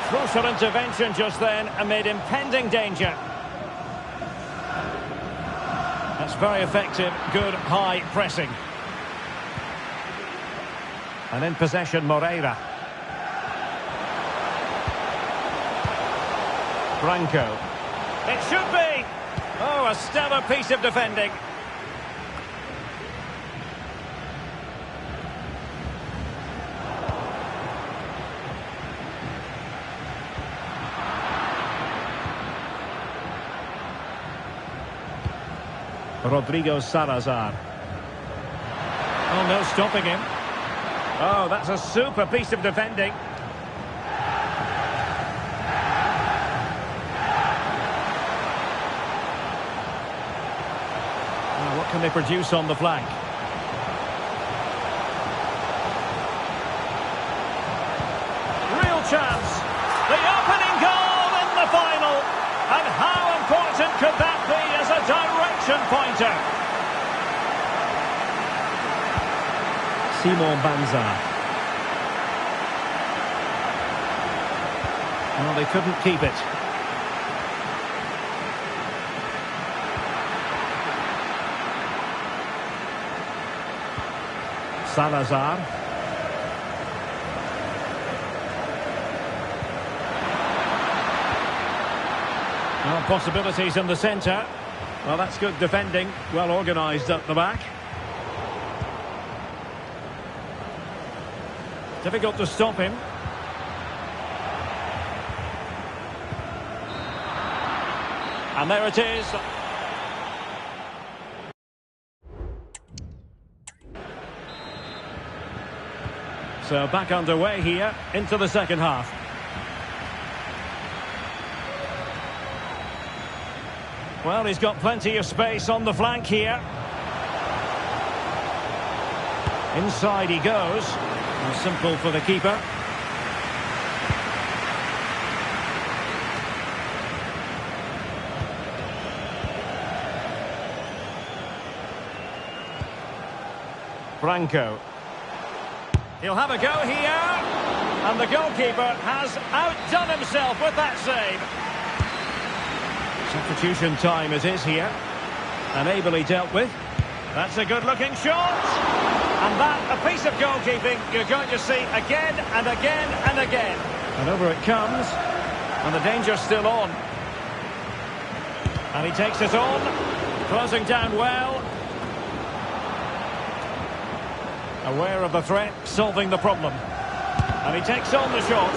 Crucial intervention just then amid impending danger. That's very effective, good high pressing. And in possession, Moreira. Franco. It should be! Oh, a stellar piece of defending. Rodrigo Salazar. Oh, no stopping him. Oh, that's a super piece of defending. Oh, what can they produce on the flank? Real chance. The opening goal in the final. And how important could that be as a direction pointer? Simon Banza. Well, they couldn't keep it. Salazar. Well, possibilities in the centre. Well, that's good defending. Well organised at the back. Difficult to stop him. And there it is. So back underway here into the second half. Well, he's got plenty of space on the flank here. Inside he goes. Simple for the keeper. Franco. He'll have a go here. And the goalkeeper has outdone himself with that save. Substitution time it is here. And ably dealt with. That's a good-looking shot. And that, a piece of goalkeeping you're going to see again and again and again. And over it comes. And the danger's still on. And he takes it on. Closing down well. Aware of the threat, solving the problem. And he takes on the shot.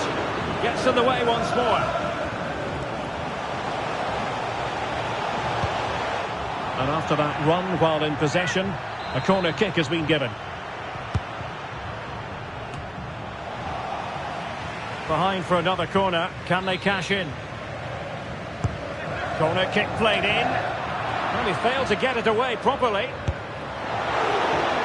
Gets in the way once more. And after that run while in possession, a corner kick has been given. Behind for another corner. Can they cash in? Corner kick played in. Well, he failed to get it away properly.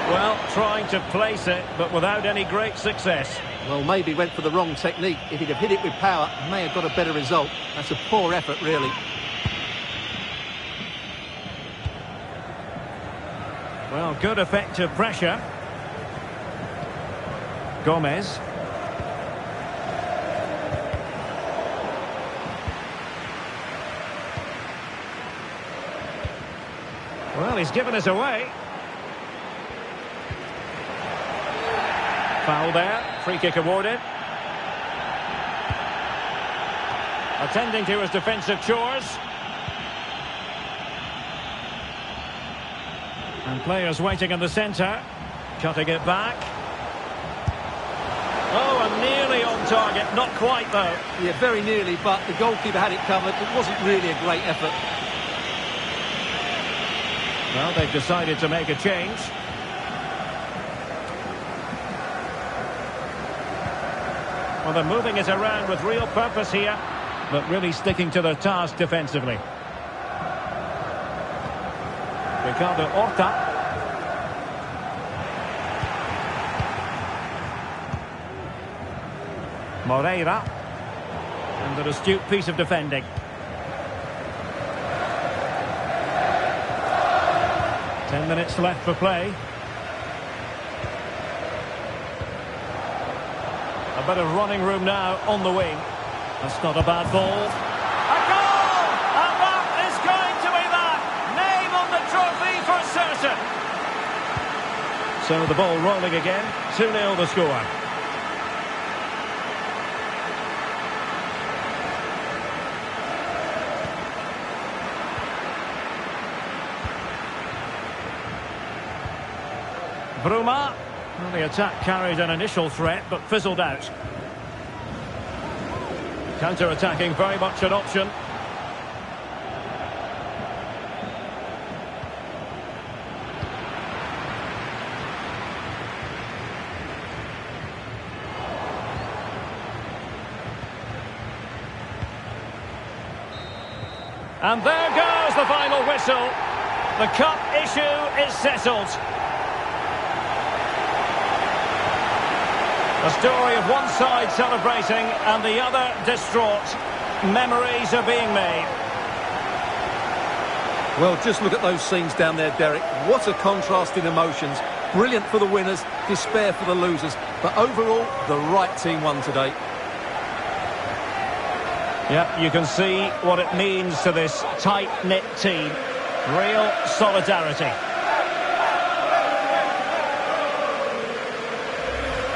Well, trying to place it, but without any great success. Well, maybe went for the wrong technique. If he'd have hit it with power, may have got a better result. That's a poor effort, really. Well, good effective pressure. Gomez. Well, he's given us away. Foul there. Free kick awarded. Attending to his defensive chores. And players waiting in the centre. Cutting it back. Oh, and nearly on target. Not quite, though. Yeah, very nearly, but the goalkeeper had it covered. It wasn't really a great effort. Well, they've decided to make a change. Well, they're moving it around with real purpose here, but really sticking to their task defensively. Ricardo Horta. Moreira. And an astute piece of defending. Ten minutes left for play. A bit of running room now on the wing. That's not a bad ball. A goal! And that is going to be that! Name on the trophy for certain. So the ball rolling again. 2-0 the score. Bruma. Well, the attack carried an initial threat, but fizzled out. Counter-attacking, very much an option. And there goes the final whistle. The cup issue is settled. A story of one side celebrating and the other distraught. Memories are being made. Well, just look at those scenes down there, Derek. What a contrast in emotions. Brilliant for the winners, despair for the losers. But overall, the right team won today. Yep, you can see what it means to this tight-knit team. Real solidarity.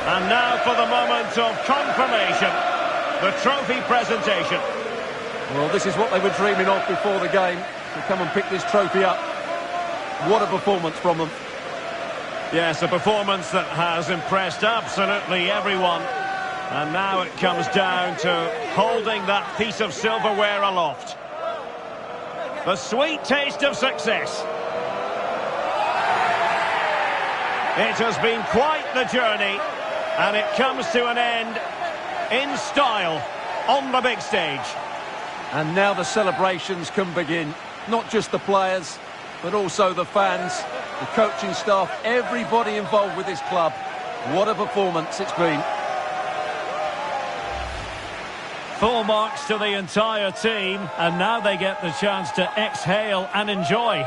And now for the moment of confirmation. The trophy presentation. Well, this is what they were dreaming of before the game. To come and pick this trophy up. What a performance from them. Yes, a performance that has impressed absolutely everyone. And now it comes down to holding that piece of silverware aloft. The sweet taste of success. It has been quite the journey. And it comes to an end in style on the big stage. And now the celebrations can begin. Not just the players, but also the fans, the coaching staff, everybody involved with this club. What a performance it's been. Full marks to the entire team, and now they get the chance to exhale and enjoy.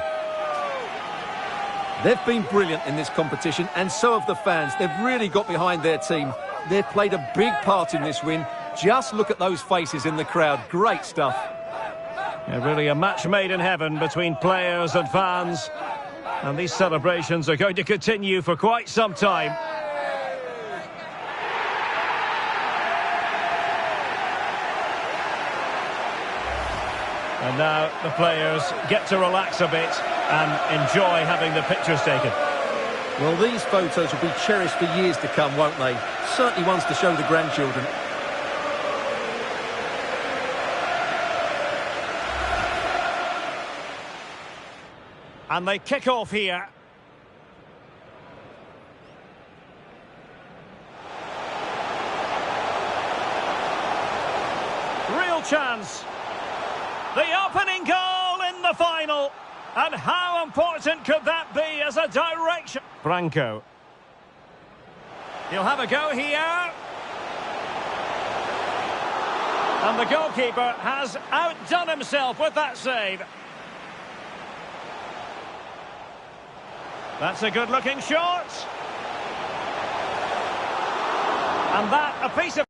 They've been brilliant in this competition, and so have the fans. They've really got behind their team. They've played a big part in this win. Just look at those faces in the crowd. Great stuff. Yeah, really a match made in heaven between players and fans. And these celebrations are going to continue for quite some time. And now the players get to relax a bit and enjoy having the pictures taken. Well, these photos will be cherished for years to come, won't they? Certainly ones to show the grandchildren. And they kick off here. chance. The opening goal in the final. And how important could that be as a direction? Branco. He'll have a go here. And the goalkeeper has outdone himself with that save. That's a good-looking shot. And that, a piece of...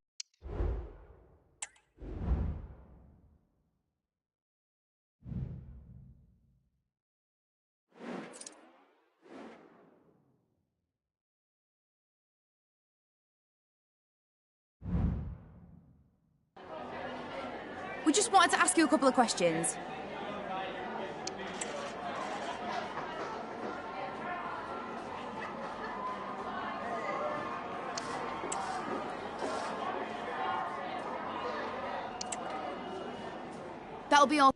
We just wanted to ask you a couple of questions. That'll be all.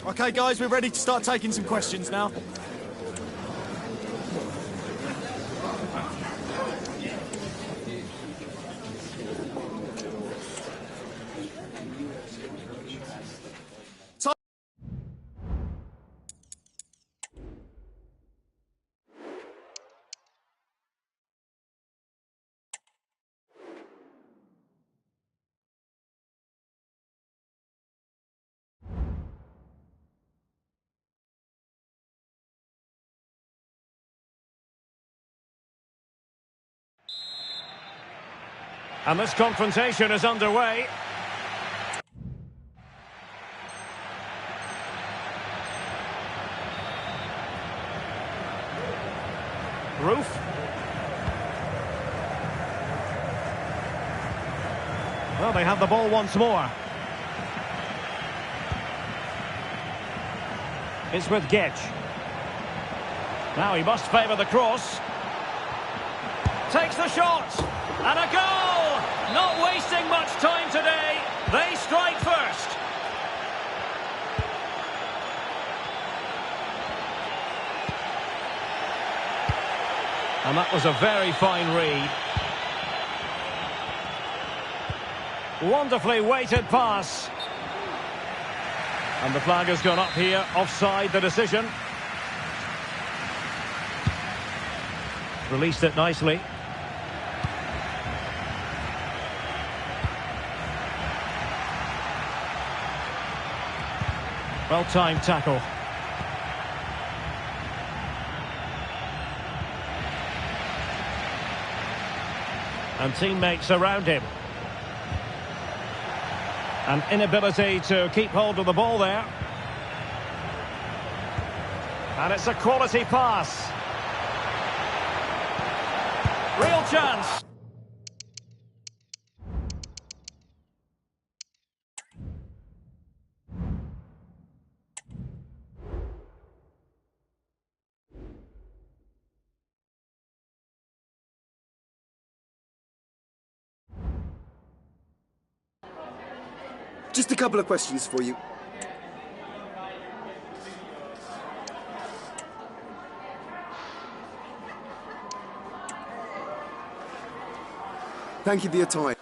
Okay, guys, we're ready to start taking some questions now. And this confrontation is underway. Roof. Well, they have the ball once more. It's with Gedge. Now he must favour the cross. Takes the shot. And a goal! Not wasting much time today. They strike first. And that was a very fine read. Wonderfully weighted pass. And the flag has gone up here. Offside the decision. Released it nicely. Well-timed tackle. And teammates around him. An inability to keep hold of the ball there. And it's a quality pass. Real chance. Just a couple of questions for you. Thank you for your time.